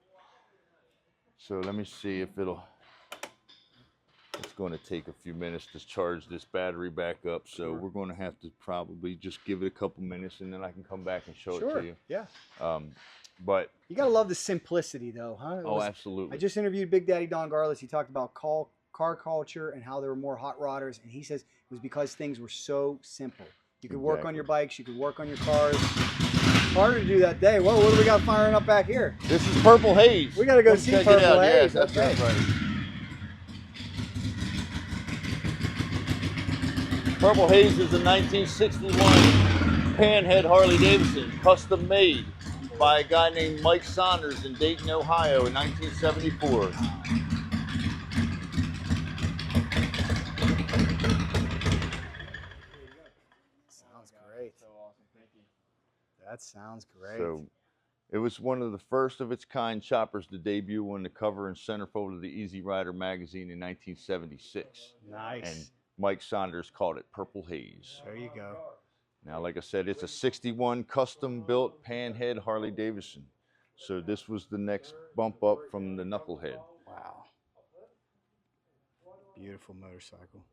So let me see if it's going to take a few minutes to charge this battery back up. So we're going to have to probably just give it a couple minutes, and then I can come back and show it to you. Yeah. But you got to love the simplicity, though, huh? Oh, absolutely. I just interviewed Big Daddy Don Garlis. He talked about car culture and how there were more hot rodders, and he says it was because things were so simple. You could work on your bikes, you could work on your cars. Harder to do that day. Whoa, what do we got firing up back here? This is Purple Haze. We got to go see Purple Haze. Yes, that's right. Purple Haze is a 1961 Pan Head Harley-Davidson, custom made by a guy named Mike Saunders in Dayton, Ohio in 1974. Sounds great. So awesome, thank you. That sounds great. So it was one of the first of its kind choppers to debut on the cover and centerfold of the Easy Rider magazine in 1976. Nice. And Mike Saunders called it Purple Haze. There you go. Now, like I said, it's a 61 custom-built Pan Head Harley-Davidson. So this was the next bump up from the Knucklehead. Wow. Beautiful motorcycle.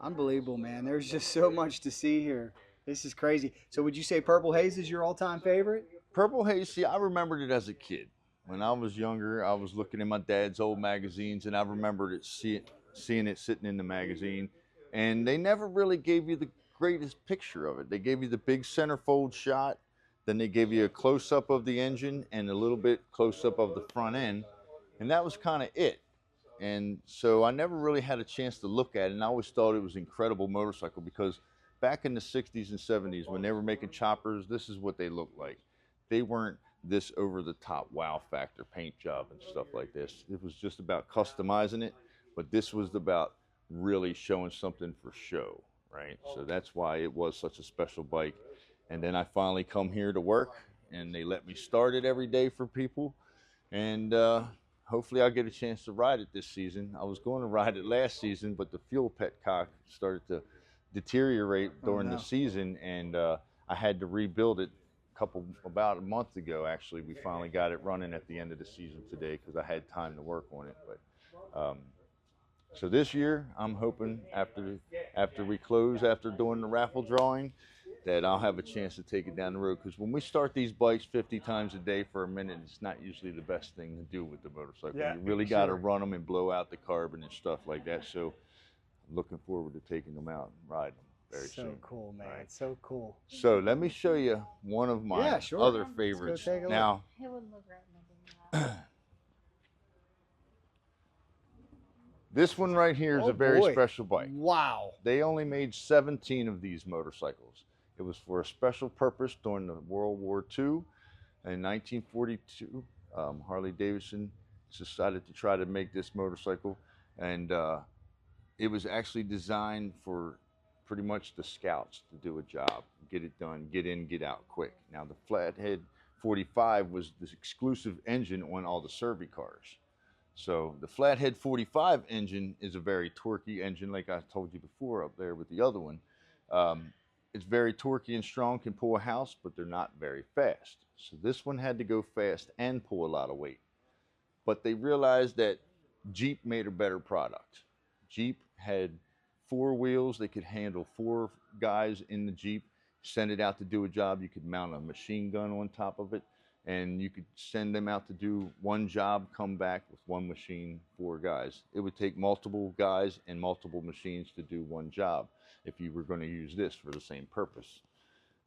Unbelievable, man. There's just so much to see here. This is crazy. So would you say Purple Haze is your all-time favorite? Purple Haze, see, I remembered it as a kid. When I was younger, I was looking in my dad's old magazines, and I remembered it, seeing it sitting in the magazine. And they never really gave you the greatest picture of it. They gave you the big centerfold shot, then they gave you a close-up of the engine and a little bit close-up of the front end, and that was kind of it. And so I never really had a chance to look at it, and I always thought it was an incredible motorcycle because back in the 60s and 70s, when they were making choppers, this is what they looked like. They weren't this over-the-top wow factor paint job and stuff like this. It was just about customizing it, but this was about really showing something for show, right? So that's why it was such a special bike. And then I finally come here to work, and they let me start it every day for people, and hopefully I'll get a chance to ride it this season. I was going to ride it last season, but the fuel petcock started to deteriorate during the season, and I had to rebuild it about a month ago. Actually, we finally got it running at the end of the season today because I had time to work on it. But so this year, I'm hoping after we close, after doing the raffle drawing, that I'll have a chance to take it down the road. Because when we start these bikes 50 times a day for a minute, it's not usually the best thing to do with the motorcycle. Yeah, you really got to run them and blow out the carbon and stuff like that. So I'm looking forward to taking them out and riding them very soon. So cool, man. Right. So cool. So let me show you one of my other favorites. Now, this one right here is a very special bike. Wow. They only made 17 of these motorcycles. It was for a special purpose during the World War II. In 1942, Harley-Davidson decided to try to make this motorcycle, and it was actually designed for pretty much the scouts to do a job, get it done, get in, get out quick. Now the Flathead 45 was this exclusive engine on all the Survey cars. So the Flathead 45 engine is a very torquey engine, like I told you before up there with the other one. It's very torquey and strong, can pull a house, but they're not very fast. So this one had to go fast and pull a lot of weight. But they realized that Jeep made a better product. Jeep had 4 wheels. They could handle 4 guys in the Jeep, send it out to do a job. You could mount a machine gun on top of it, and you could send them out to do one job, come back with 1 machine, 4 guys. It would take multiple guys and multiple machines to do one job if you were going to use this for the same purpose.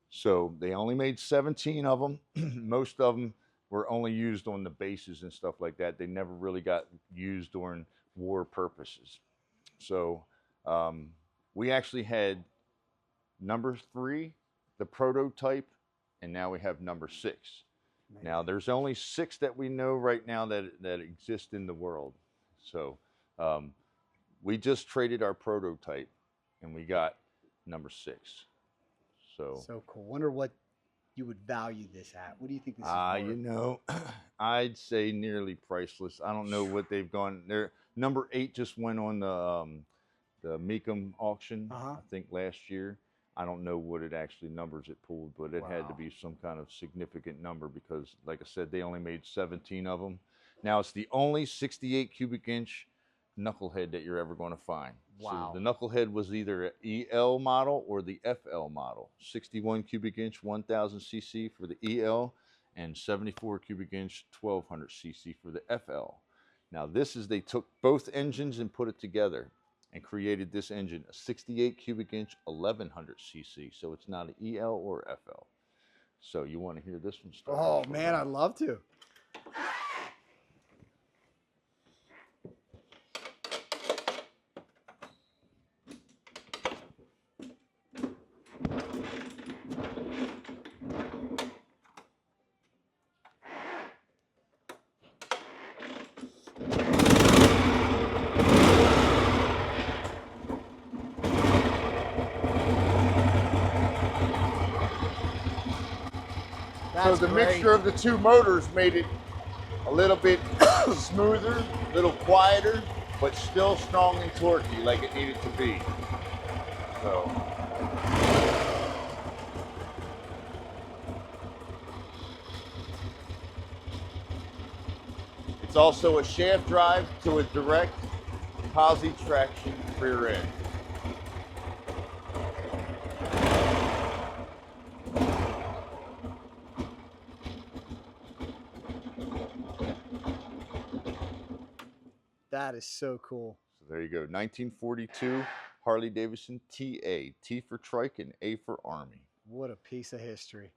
So they only made 17 of them. Most of them were only used on the bases and stuff like that. They never really got used during war purposes. So we actually had number 3, the prototype, and now we have number 6. Amazing. Now there's only 6 that we know right now that exist in the world. So we just traded our prototype and we got number 6. So cool. Wonder what you would value this at. What do you think this is worth? You know, I'd say nearly priceless. I don't know what they've gone there. Number 8 just went on the Mecum auction, I think last year. I don't know what it actually numbers it pulled, but it had to be some kind of significant number because, like I said, they only made 17 of them. Now it's the only 68 cubic inch knucklehead that you're ever going to find. Wow. So the knucklehead was either an EL model or the FL model. 61 cubic inch 1000 cc for the EL and 74 cubic inch 1200 cc for the FL. Now this is, they took both engines and put it together and created this engine, a 68 cubic inch 1100 cc. So it's not an EL or FL. So you want to hear this one start? Oh man, I'd love to. So the mixture of the 2 motors made it a little bit smoother, a little quieter, but still strong and torquey like it needed to be. So it's also a shaft drive to a direct posi traction rear end. That is so cool. So there you go. 1942 Harley-Davidson TA. T for trike and A for Army. What a piece of history.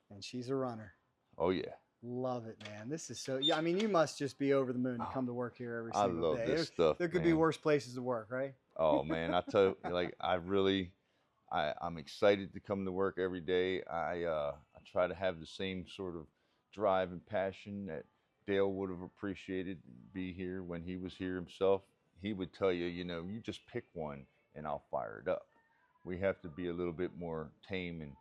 And she's a runner. Oh, yeah. Love it, man. This is so, yeah, I mean, you must just be over the moon to come to work here every single day. I love this stuff, There could be worse places to work, right? Oh, man. I tell you, like, I'm excited to come to work every day. I try to have the same sort of drive and passion that Dale would have appreciated be here when he was here himself. He would tell you, you know, you just pick one and I'll fire it up. We have to be a little bit more tame and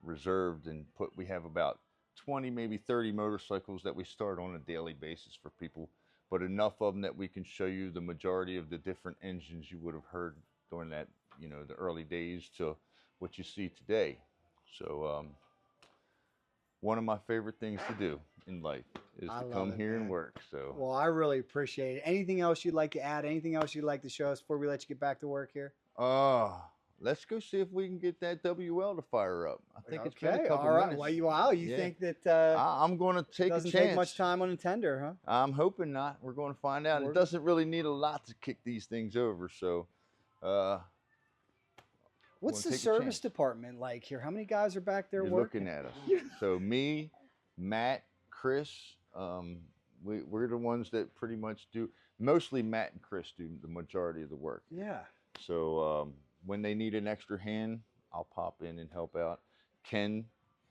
reserved and we have about 20, maybe 30 motorcycles that we start on a daily basis for people, but enough of them that we can show you the majority of the different engines you would have heard during that, you know, the early days to what you see today. So one of my favorite things to do in life is to come here and work. So well, I really appreciate it. Anything else you'd like to add? Anything else you'd like to show us before we let you get back to work here? Let's go see if we can get that WL to fire up. I think it's been a couple all right. minutes. Wow, you think that I'm going to take a chance. Doesn't take much time on a tender, huh? I'm hoping not. We're going to find out. It doesn't really need a lot to kick these things over. So what's the service department like here? How many guys are back there working? Looking at us. So me, Matt, Chris, we're the ones that pretty much do, mostly Matt and Chris do the majority of the work. Yeah. So when they need an extra hand, I'll pop in and help out. Ken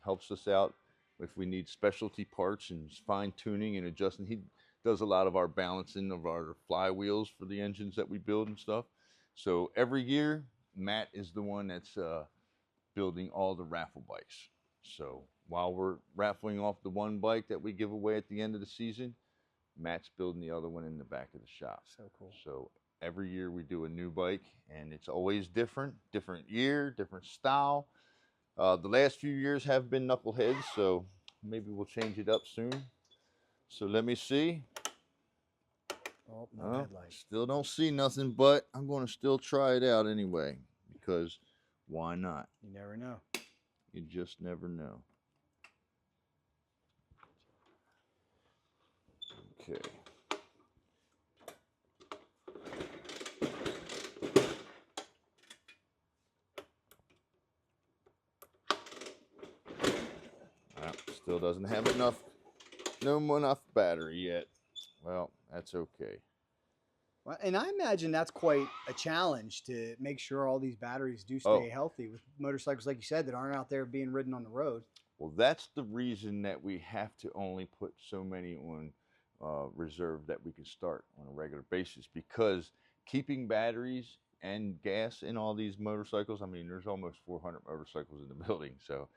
helps us out. if we need specialty parts and fine tuning and adjusting. He does a lot of our balancing of our flywheels for the engines that we build and stuff. So every year, Matt is the one that's building all the raffle bikes. So while we're raffling off the one bike that we give away at the end of the season, Matt's building the other one in the back of the shop. So cool. So every year we do a new bike, and it's always different year, different style. The last few years have been knuckleheads, so maybe we'll change it up soon. So let me see. Oh, no headlights. Still don't see nothing, but I'm going to still try it out anyway, because why not? You never know. You just never know. Okay. Still doesn't have enough battery yet. Well, that's okay. Well, and I imagine that's quite a challenge to make sure all these batteries do stay healthy with motorcycles, like you said, that aren't out there being ridden on the road. Well, that's the reason that we have to only put so many on reserve that we can start on a regular basis, because keeping batteries and gas in all these motorcycles, I mean, there's almost 400 motorcycles in the building, so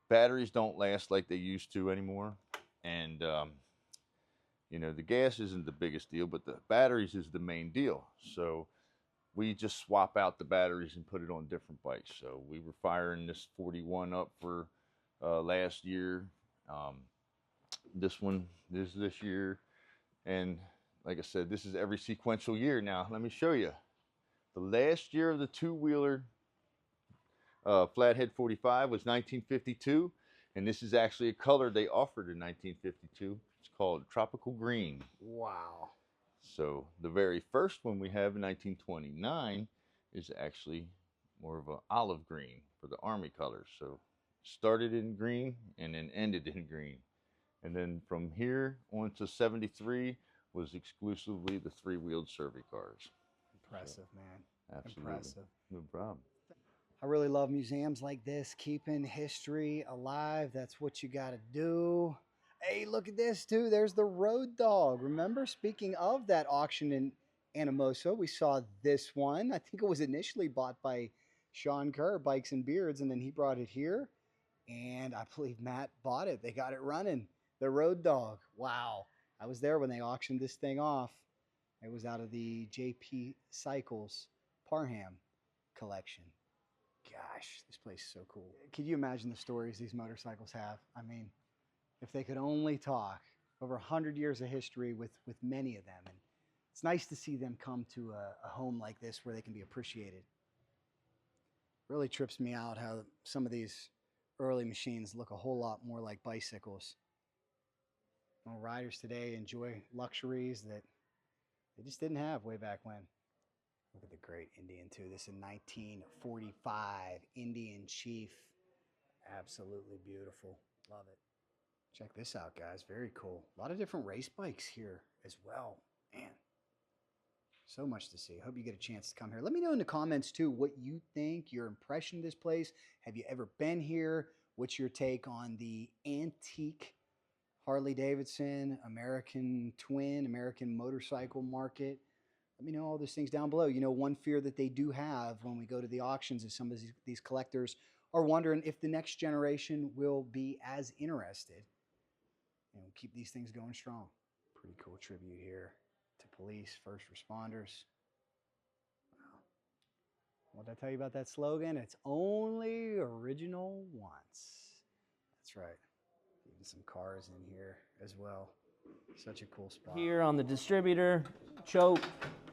batteries don't last like they used to anymore. And you know, the gas isn't the biggest deal, but the batteries is the main deal. So we just swap out the batteries and put it on different bikes. So we were firing this 41 up for last year. This one is this year. And like I said, this is every sequential year. Now, let me show you. The last year of the two-wheeler Flathead 45 was 1952. And this is actually a color they offered in 1952. It's called Tropical Green. Wow. So the very first one we have in 1929 is actually more of an olive green for the Army colors. So started in green and then ended in green. And then from here on to 73 was exclusively the three-wheeled Survey cars. Impressive, man. Absolutely. Impressive. No problem. I really love museums like this, keeping history alive. That's what you got to do. Hey, look at this too. There's the Road Dog. Remember, speaking of that auction in Anamosa, we saw this one. I think it was initially bought by Sean Kerr, Bikes and Beards, and then he brought it here. And I believe Matt bought it. They got it running. The Road Dog. Wow. I was there when they auctioned this thing off. It was out of the JP Cycles Parham collection. Gosh, this place is so cool. Could you imagine the stories these motorcycles have? I mean, if they could only talk. Over 100 years of history with many of them. And it's nice to see them come to a home like this where they can be appreciated. Really trips me out how some of these early machines look a whole lot more like bicycles. Well, riders today enjoy luxuries that they just didn't have way back when. Look at the great Indian too. This is 1945 Indian Chief. Absolutely beautiful. Love it. Check this out, guys. Very cool. A lot of different race bikes here as well. Man, so much to see. Hope you get a chance to come here. Let me know in the comments too what you think, your impression of this place. Have you ever been here? What's your take on the antique Harley-Davidson, American twin, American motorcycle market? Let me know all those things down below. You know, one fear that they do have when we go to the auctions is some of these collectors are wondering if the next generation will be as interested. You know, keep these things going strong. Pretty cool tribute here to police, first responders. Wow. What did I tell you about that slogan? It's only original once. That's right. Even some cars in here as well. Such a cool spot. Here on the distributor, choke.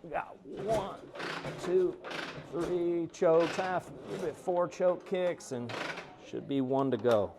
We got 1, 2, 3 chokes, half, 4 choke kicks, and should be 1 to go.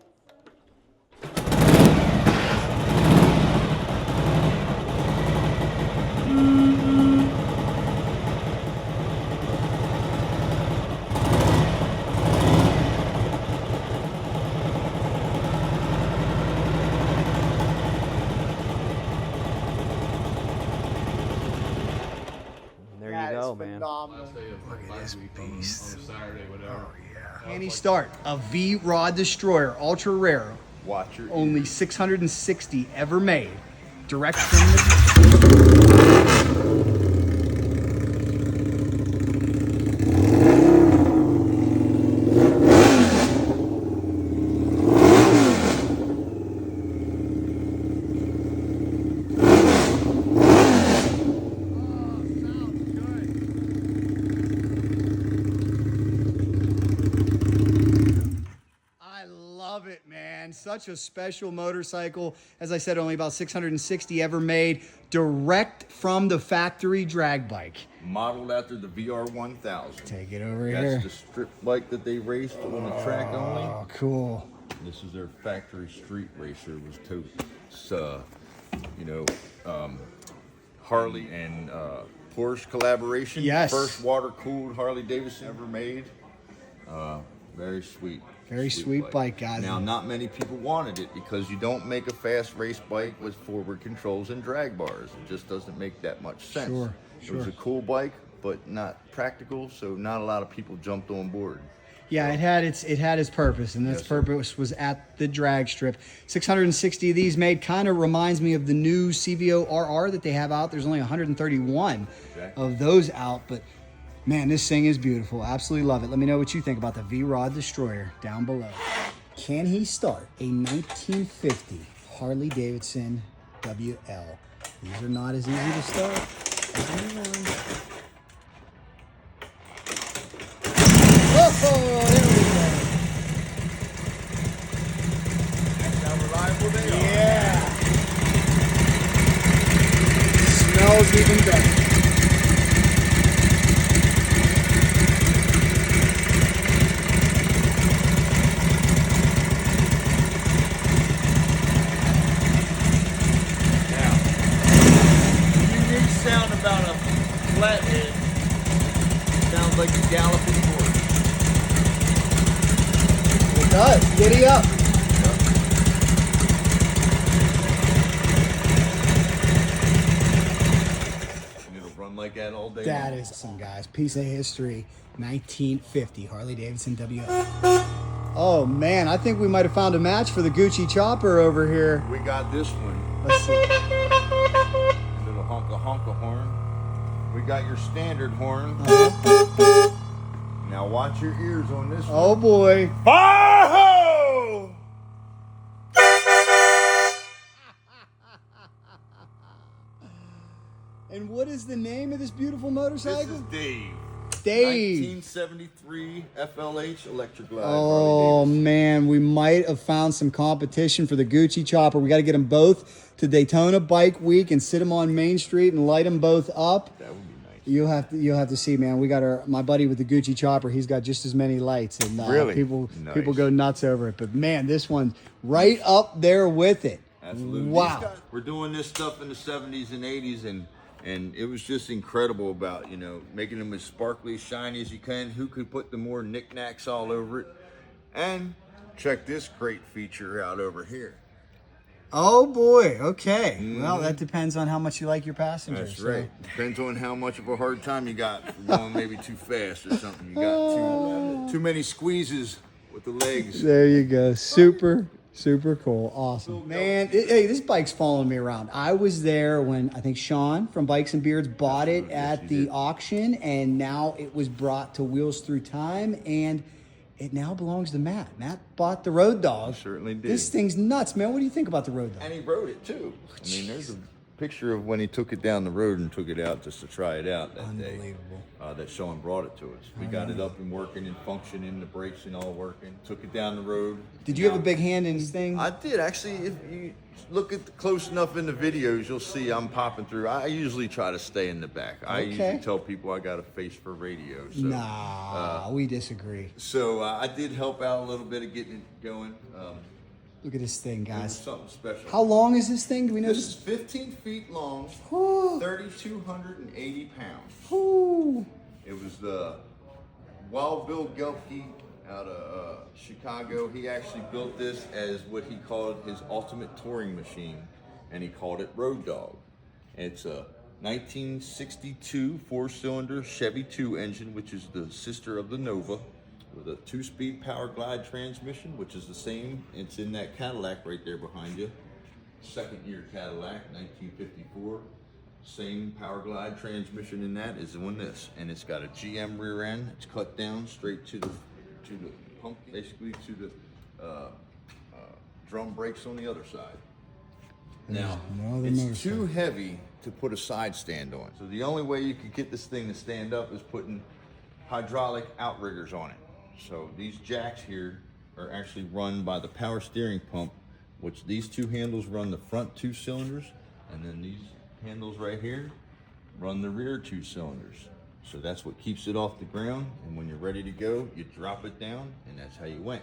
Look at this beast. Oh, yeah. Anti-start, a V-Rod Destroyer, ultra rare. Watch your Only ears. 660 ever made. Direct from the... Love it, man. Such a special motorcycle. As I said, only about 660 ever made. Direct from the factory drag bike. Modeled after the VR1000. Take it over That's here. the strip bike that they raced on the track only. Oh, cool. This is their factory street racer. It was Harley and Porsche collaboration. Yes. First water-cooled Harley-Davidson ever made. Very sweet. Very sweet bike, guys. Now, not many people wanted it because you don't make a fast race bike with forward controls and drag bars. It just doesn't make that much sense. Sure, It was a cool bike, but not practical, so not a lot of people jumped on board. Yeah, it had its purpose, and its Yes, sir. purpose was at the drag strip. 660 of these made. Kind of reminds me of the new CVO RR that they have out. There's only 131 of those out, but man, this thing is beautiful. Absolutely love it. Let me know what you think about the V-Rod Destroyer down below. Can he start a 1950 Harley-Davidson WL? These are not as easy to start as they want. Oh, there we go. That's how reliable they are. Yeah. Smells even better. Sound about a flathead sounds like a galloping horse. It does. Giddy up. And it'll run like that all day. That is some guys. Piece of history. 1950 Harley-Davidson WL. Oh man, I think we might have found a match for the Gucci Chopper over here. We got this one. Let's see. Little honka horn. We got your standard horn. Now watch your ears on this one. Oh boy. Ho! And what is the name of this beautiful This motorcycle? is Dave. Dave. 1973 FLH Electric Glide. Oh Harley-Davidson. man, we might have found some competition for the Gucci Chopper. We got to get them both to Daytona Bike Week and sit them on Main Street and light them both up. That would be nice. You'll have to see, man. We got my buddy with the Gucci Chopper. He's got just as many lights, and Really? people Nice. go nuts over it. But man, this one's right up there with it. Absolutely. Wow. These guys were doing this stuff in the 70s and 80s, and it was just incredible about, making them as sparkly, shiny as you can. Who could put the more knickknacks all over it? And check this great feature out over here. Oh boy. Okay. Well, that depends on how much you like your passengers. That's right. Depends on how much of a hard time you got for going maybe too fast or something. You got too many squeezes with the legs. There you go. Super cool. Awesome. Man, hey, this bike's following me around. I was there when I think Sean from Bikes and Beards bought it at the auction, and now it was brought to Wheels Through Time, and it now belongs to Matt. Matt bought the Road Dog. Certainly did. This thing's nuts, man. What do you think about the Road Dog? And he rode it too. I mean, there's a picture of when he took it down the road and took it out just to try it out that day. Unbelievable. That Sean brought it to us. We got it up and working and functioning, the brakes and all working. Took it down the road. Did you have a big hand in this thing? I did actually. If you look at close enough in the videos, you'll see I'm popping through. I usually try to stay in the back. I usually tell people I got a face for radio. So, Nah, we disagree. So I did help out a little bit of getting it going. Look at this thing, It was guys. something special. How long is this thing? Do we know? This is 15 feet long, Whew. 3,280 pounds. Whew. It was the Wild Bill Gelke out of Chicago. He actually built this as what he called his ultimate touring machine, and he called it Road Dog. It's a 1962 four-cylinder Chevy 2 engine, which is the sister of the Nova. with a 2-speed power glide transmission, which is the same. It's in that Cadillac right there behind you. Second year Cadillac, 1954. Same power glide transmission in that is in this, and it's got a GM rear end. It's cut down straight to the pump, basically to the drum brakes on the other side. Now, it's too heavy to put a side stand on. So the only way you could get this thing to stand up is putting hydraulic outriggers on it. So these jacks here are actually run by the power steering pump, which these two handles run the front 2 cylinders, and then these handles right here run the rear 2 cylinders. So that's what keeps it off the ground, and when you're ready to go, you drop it down, and that's how you went.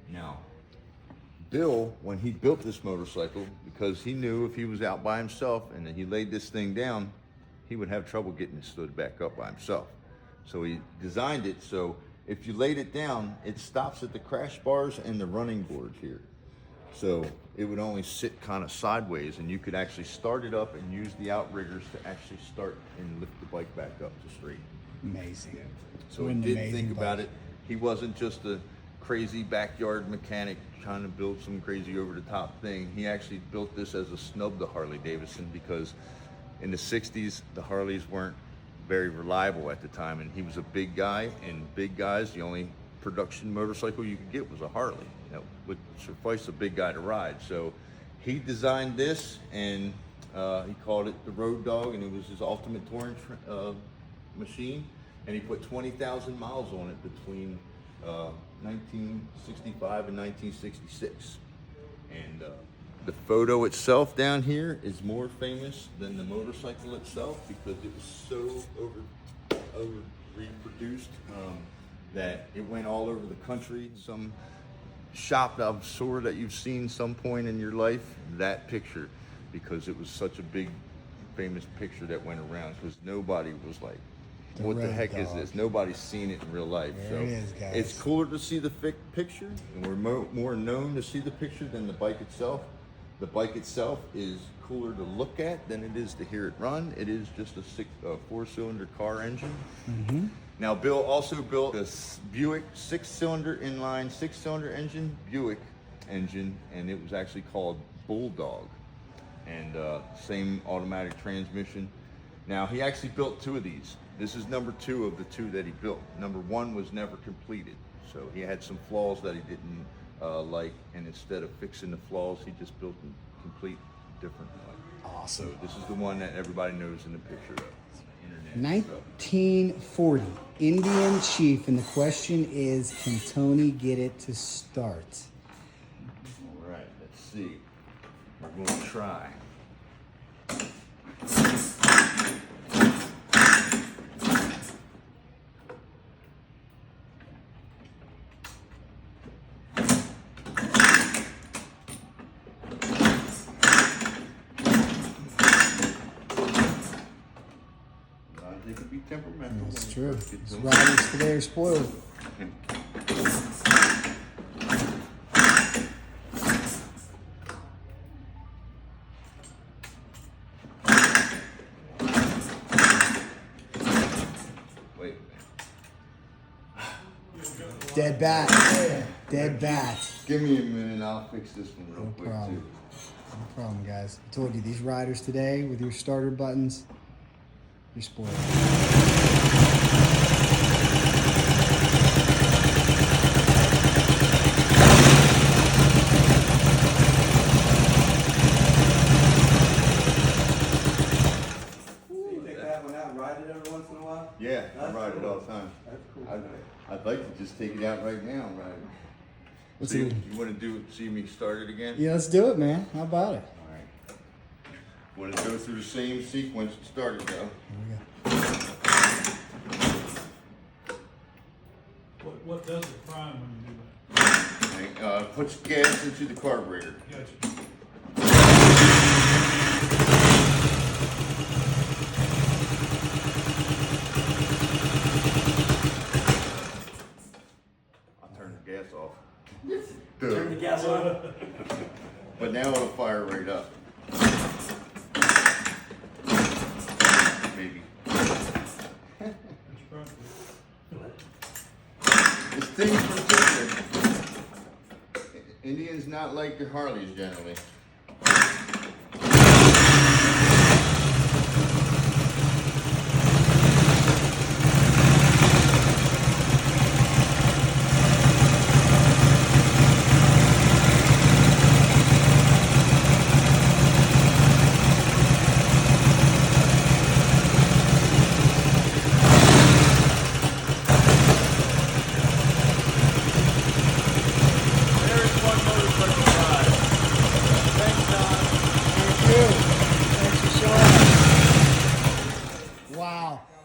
Now, Bill, when he built this motorcycle, because he knew if he was out by himself and then he laid this thing down, he would have trouble getting it stood back up by himself. So he designed it so if you laid it down, it stops at the crash bars and the running boards here. So it would only sit kind of sideways, and you could actually start it up and use the outriggers to actually start and lift the bike back up to straight. Amazing. So he did think about it. He wasn't just a crazy backyard mechanic trying to build some crazy over-the-top thing. He actually built this as a snub to Harley-Davidson, because in the 60s, the Harleys weren't very reliable at the time, and he was a big guy, and big guys, the only production motorcycle you could get was a Harley. That would suffice a big guy to ride. So he designed this, and he called it the Road Dog, and it was his ultimate touring machine, and he put 20,000 miles on it between 1965 and 1966. And the photo itself down here is more famous than the motorcycle itself, because it was so over reproduced that it went all over the country. Some shop of sort that you've seen some point in your life, that picture, because it was such a big famous picture that went around, because nobody was like, what the heck is this? Nobody's seen it in real life. There it is, guys. It's cooler to see the picture, and we're more known to see the picture than the bike itself. The bike itself is cooler to look at than it is to hear it run. It is just a 4-cylinder car engine. Mm-hmm. Now, Bill also built a Buick 6-cylinder inline 6-cylinder engine, Buick engine, and it was actually called Bulldog, and same automatic transmission. Now, he actually built 2 of these. This is number 2 of the 2 that he built. Number 1 was never completed, so he had some flaws that he didn't like, and instead of fixing the flaws, he just built a complete different one. Awesome. So this is the one that everybody knows in the picture of. 1940, Indian Chief, and the question is, can Tony get it to start? All right, let's see. We're going to try. They can be temperamental. That's true. These riders today are spoiled. Wait. Dead bat. Dead bat. Give me a minute, I'll fix this one real quick problem. too. No problem, guys. I told you, these riders today with your starter buttons, you're spoiled. You take that one out and ride it every once in a while? Yeah, I ride it all the time. That's cool. I'd like to just take it out right now and ride it. Let's So you see. want to see me start it again? Yeah, let's do it, man. How about it? All right. Want to go through the same sequence to start it though? Here we go. What does it prime when you do that? Okay, puts gas into the carburetor. Gotcha. I'll turn the gas off. Turn the gas on. But now it'll fire right up. Maybe. That's probably. This things particular, Indians not like your Harleys generally.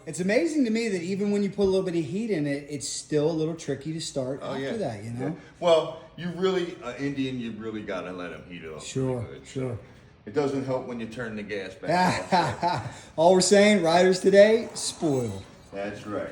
It's amazing to me that even when you put a little bit of heat in it, it's still a little tricky to start after that, you know? Yeah. Well, you really, Indian, you really got to let them heat it up. Sure, good. sure. So it doesn't help when you turn the gas back off. All we're saying, riders today, spoiled. That's right.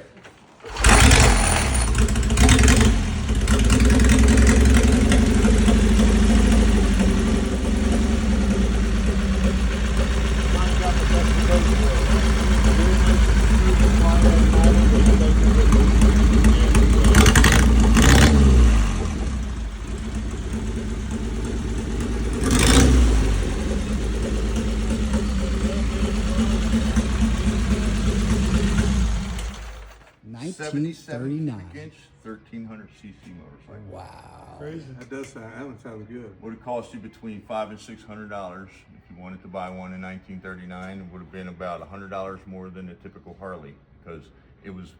$1939. 1,300 cc motorcycle. Wow. Crazy. That does sound, that one sounds good. Would have cost you between $500 and $600 if you wanted to buy one in 1939. It would have been about $100 more than a typical Harley because it was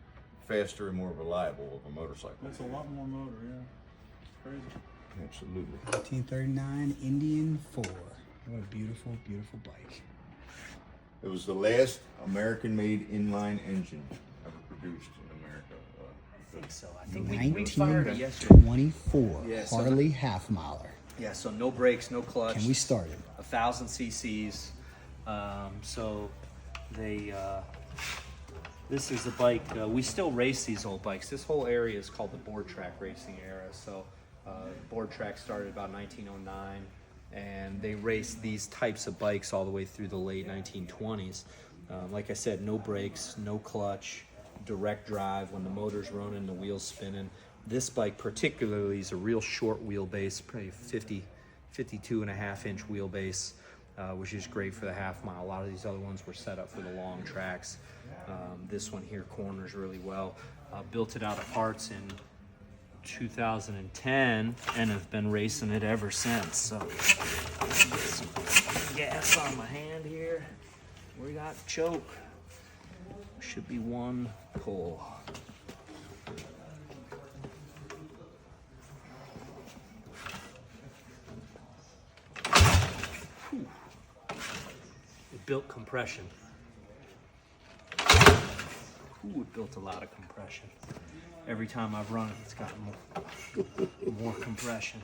faster and more reliable of a motorcycle. That's a lot more motor, yeah. Crazy. Absolutely. 1939 Indian 4. What a beautiful, beautiful bike. It was the last American-made inline engine ever produced in America. I think so. I think we fired it yesterday. 1924 Yeah, so Harley half miler. Yeah, so no brakes, no clutch. Can we start it? 1,000 cc's. So they, this is a bike, we still race these old bikes. This whole area is called the Board Track Racing era. So Board Track started about 1909 and they raced these types of bikes all the way through the late 1920s. Like I said, no brakes, no clutch, direct drive when the motor's running, the wheels spinning. This bike particularly is a real short wheelbase, probably 52 and a half inch wheelbase, which is great for the half mile. A lot of these other ones were set up for the long tracks. This one here corners really well. Built it out of parts in 2010 and have been racing it ever since. So get some gas on my hand here. We got choke. Should be one pull. Whew. It built compression. Ooh, it built a lot of compression. Every time I've run it, it's gotten more compression.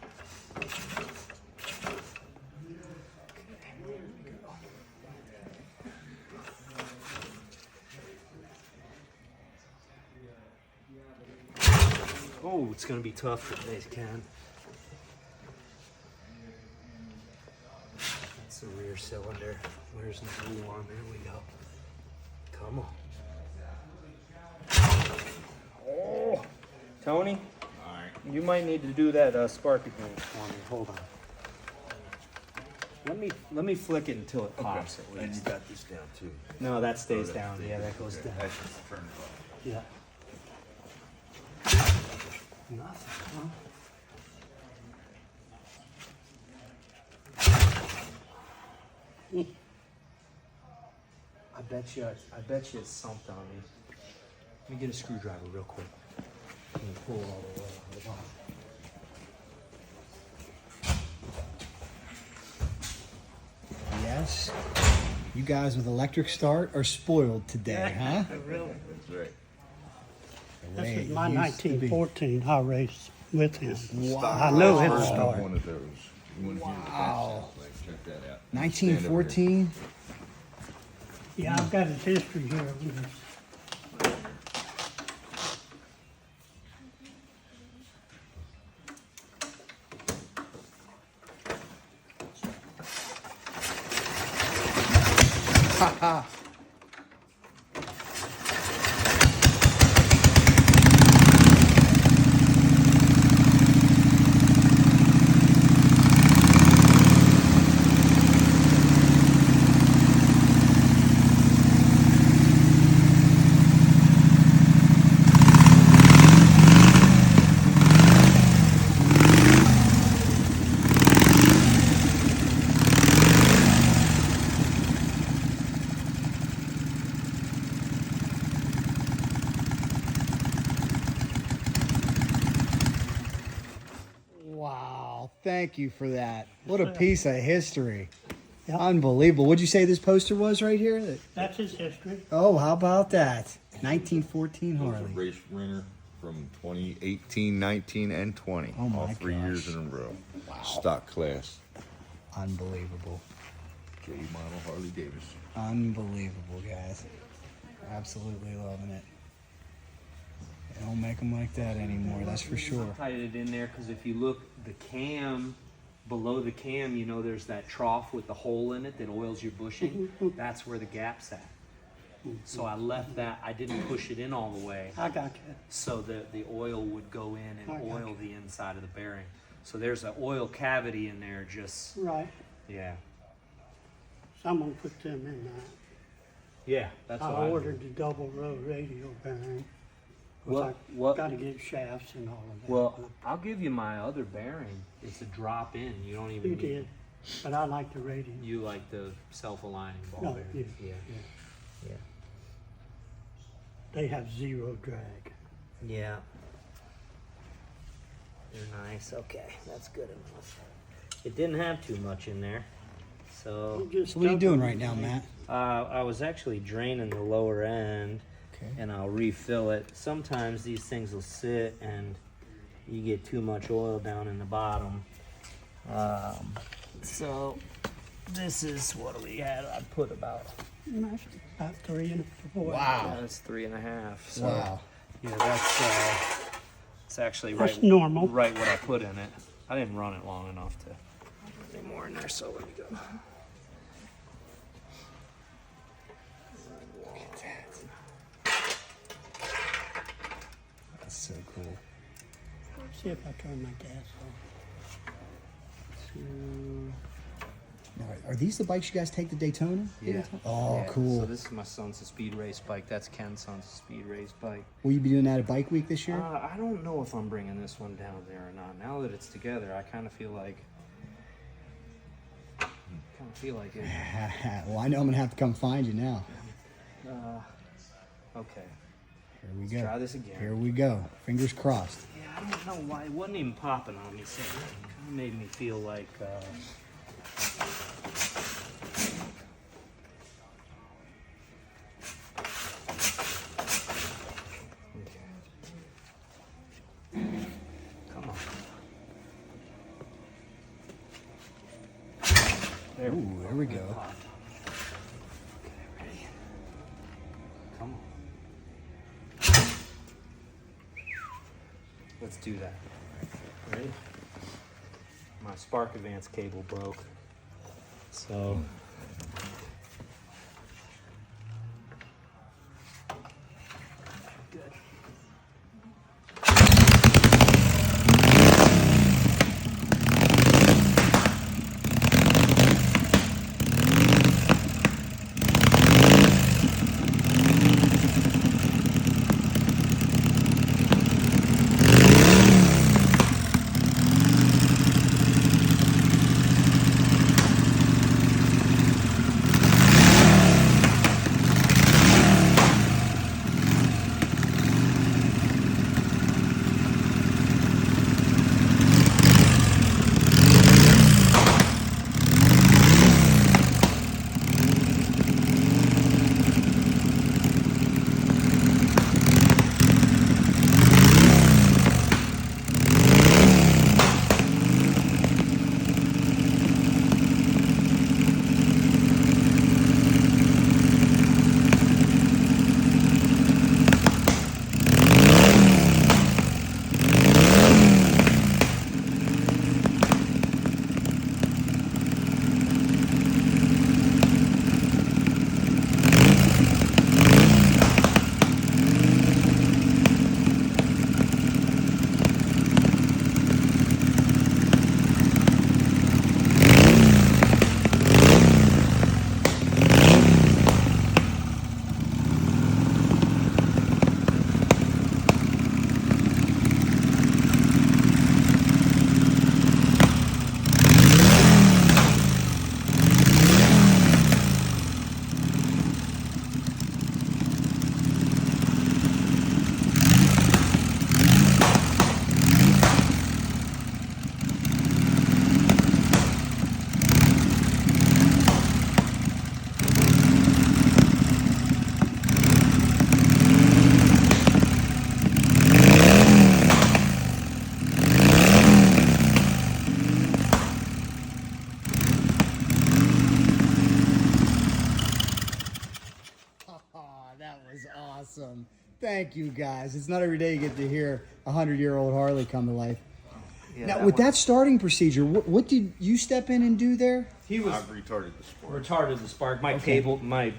Oh, it's going to be tough for today's Ken. That's the rear cylinder. Where's the blue one? There we go. Come on. Oh, Tony, All right. you might need to do that spark again for me. Hold on. Let me flick it until it pops at least. And you got this down too. No, that stays down. Yeah, that goes down. That's just turn it off. Yeah. Nothing, huh? I bet you it's somethed on me. Let me get a screwdriver real quick. Let me pull all the way out of the bottom. Yes. You guys with electric start are spoiled today, huh? Really? That's right. The way This is it my used to be. 1914 I raced with him. Wow. I know his First start. one of those. You want to hear the back sound? Like, check that out. 1914. Yeah, I've got his history here. Ha Thank you for that. What a sir. piece of history. Yep. Unbelievable. What'd you say this poster was right here? That's his history. Oh, how about that? 1914 There's a Harley. race winner from 2018, 19, and 20. Oh, my all 3 years gosh. in a row. Wow. Stock class. Unbelievable. J model Harley Davidson. Unbelievable, guys. Absolutely loving it. They don't make them like that anymore, that's for sure. Tied it in there because if you look, the cam, below the cam, you know there's that trough with the hole in it that oils your bushing. That's where the gap's at. So I left that, I didn't push it in all the way I got you. so that the oil would go in I and got oil the inside of the bearing. So there's an oil cavity in there just, Right. yeah. Someone put them in that. Yeah, that's I what I ordered the double row radial bearing. What- Got to get shafts and all of that. Well, I'll give you my other bearing. It's a drop in. You don't even You need- did, but I like the radial. You like the self-aligning ball No, bearing. yeah. Yeah. They have zero drag. Yeah. They're nice. Okay, that's good enough. It didn't have too much in there. So You just So what are you dump doing them right in now, there. Matt? I was actually draining the lower end Okay. and I'll refill it. Sometimes these things will sit and you get too much oil down in the bottom. So this is what we had. I put about About 3 and 4. Wow. that's 3.5. So Wow. yeah, it's actually That's right normal. right what I put in it. I didn't run it long enough to put any more in there. So let me go. Look at that. That's so cool. See if I turn my gas on. All right, are these the bikes you guys take to Daytona? Yeah. Oh, Yeah, cool. So this is my son's speed race bike. That's Ken's son's speed race bike. Will you be doing that at Bike Week this year? I don't know if I'm bringing this one down there or not. Now that it's together, I kind of feel like it. Well, I know I'm gonna have to come find you now. Okay. Here we Let's go. try this again. Here we go. Fingers crossed. Yeah, I don't know why it wasn't even popping on me. So it kind of made me feel like. Come on. Ooh, there we go. Okay, ready? Come on. Let's do that. Ready? My Spark Advance cable broke. So. Good. That was awesome. Thank you, guys. It's not every day you get to hear a 100-year-old Harley come to life. Yeah, Now, with that starting procedure, what did you step in and do there? He was I've retarded the spark. retarded the spark. My cable, my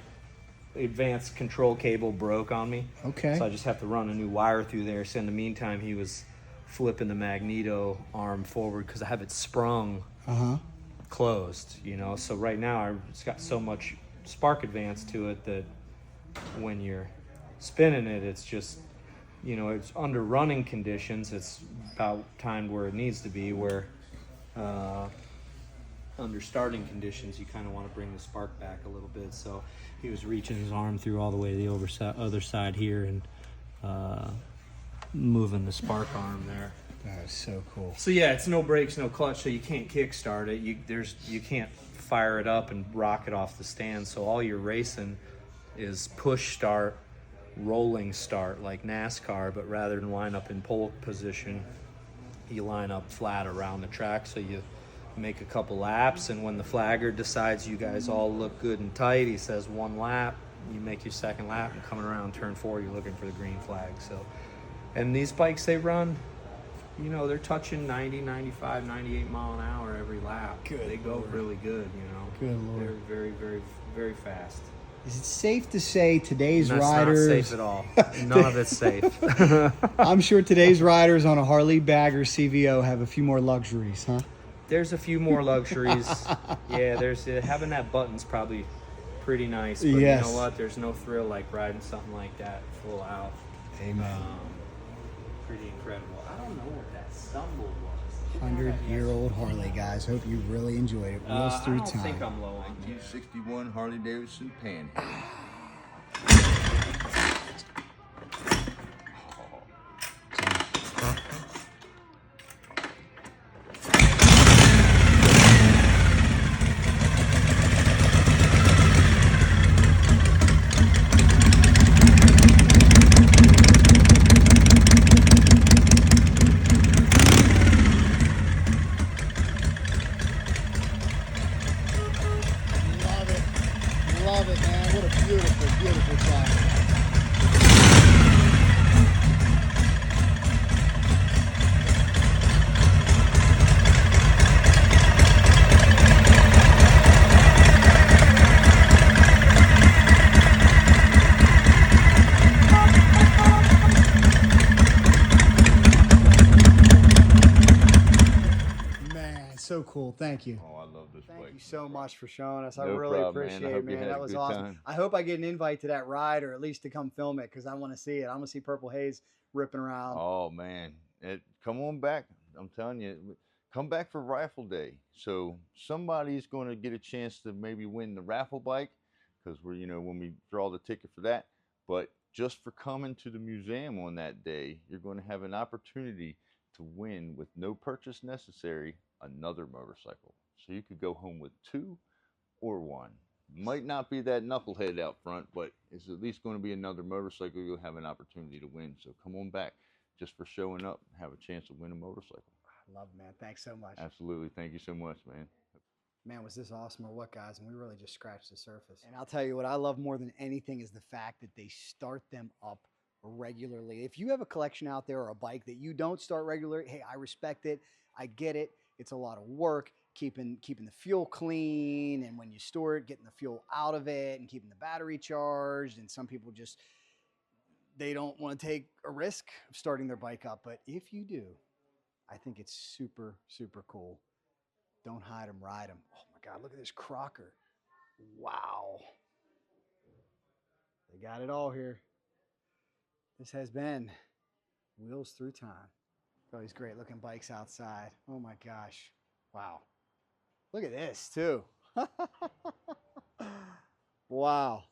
advanced control cable broke on me. Okay. So I just have to run a new wire through there. So in the meantime, he was flipping the magneto arm forward because I have it sprung closed, you know. So right now it's got so much spark advance to it that when you're spinning it, it's just, you know, it's under running conditions. It's about timed where it needs to be, where under starting conditions, you kind of want to bring the spark back a little bit. So he was reaching his arm through all the way to the other side here and moving the spark arm there. That was so cool. So yeah, it's no brakes, no clutch, so you can't kickstart it. You can't fire it up and rock it off the stand. So all you're racing is push start, rolling start like NASCAR, but rather than line up in pole position, you line up flat around the track. So you make a couple laps, and when the flagger decides you guys all look good and tight, he says 1 lap. You make your second lap, and coming around turn 4, you're looking for the green flag. So, and these bikes they run, you know, they're touching 90, 95, 98 mile an hour every lap. Good They go Lord. really good, you know. Good Lord. They're very, very, very fast. Is it safe to say today's That's riders? not safe at all. None of it's safe. I'm sure today's riders on a Harley Bagger CVO have a few more luxuries, huh? There's a few more luxuries. Yeah, there's having that button's probably pretty nice. But Yes. you know what? There's no thrill like riding something like that full out. Amen. Pretty incredible. I don't know what that stumble was. 100-year-old Harley, guys. Hope you really enjoyed it. Wheels I through don't time. think I'm low on that. 1961 Harley-Davidson Pan Head. Love it, man. What a beautiful, beautiful bike. Man, so cool. Thank you. Oh, I love this bike. Thank you so much for showing us. I No really problem, man. I appreciate it, hope you man. had That a was good awesome. time. I hope I get an invite to that ride, or at least to come film it, because I want to see it. I want to see Purple Haze ripping around. Oh man, come on back. I'm telling you, come back for Rifle Day. So somebody's going to get a chance to maybe win the raffle bike, because we're, you know, when we draw the ticket for that. But just for coming to the museum on that day, you're going to have an opportunity to win with no purchase necessary another motorcycle. So you could go home with 2 or 1. Might not be that knucklehead out front, but it's at least going to be another motorcycle you'll have an opportunity to win. So come on back just for showing up and have a chance to win a motorcycle. I love it, man. Thanks so much. Absolutely. Thank you so much, man. Man, was this awesome or what, guys? And we really just scratched the surface. And I'll tell you what I love more than anything is the fact that they start them up regularly. If you have a collection out there or a bike that you don't start regularly, hey, I respect it. I get it. It's a lot of work keeping the fuel clean, and when you store it, getting the fuel out of it and keeping the battery charged. And some people just, they don't want to take a risk of starting their bike up. But if you do, I think it's super, super cool. Don't hide them, ride them. Oh my God, look at this Crocker. Wow. They got it all here. This has been Wheels Through Time. All these great looking bikes outside. Oh my gosh. Wow. Look at this too. Wow.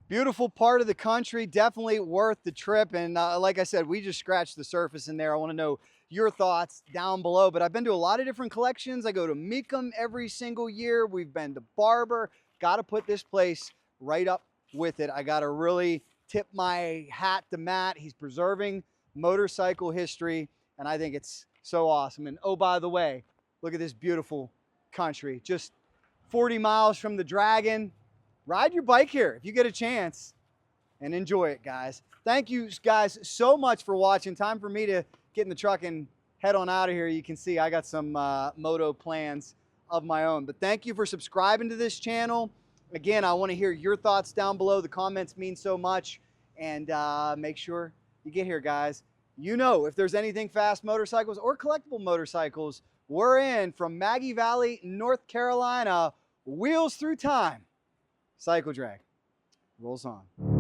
Beautiful part of the country, definitely worth the trip. And like I said, we just scratched the surface in there. I want to know your thoughts down below. But I've been to a lot of different collections. I go to Mecum every single year. We've been to Barber. Got to put this place right up with it. I got to really tip my hat to Matt. He's preserving motorcycle history, and I think it's so awesome. And oh, by the way, look at this beautiful country. Just 40 miles from the Dragon. Ride your bike here if you get a chance. and enjoy it, guys. Thank you guys so much for watching. Time for me to get in the truck and head on out of here. You can see I got some moto plans of my own. But thank you for subscribing to this channel. Again, I want to hear your thoughts down below. The comments mean so much. And make sure you get here, guys. You know, if there's anything fast motorcycles or collectible motorcycles, we're in from Maggie Valley, North Carolina. Wheels through time. Cycle Drag rolls on.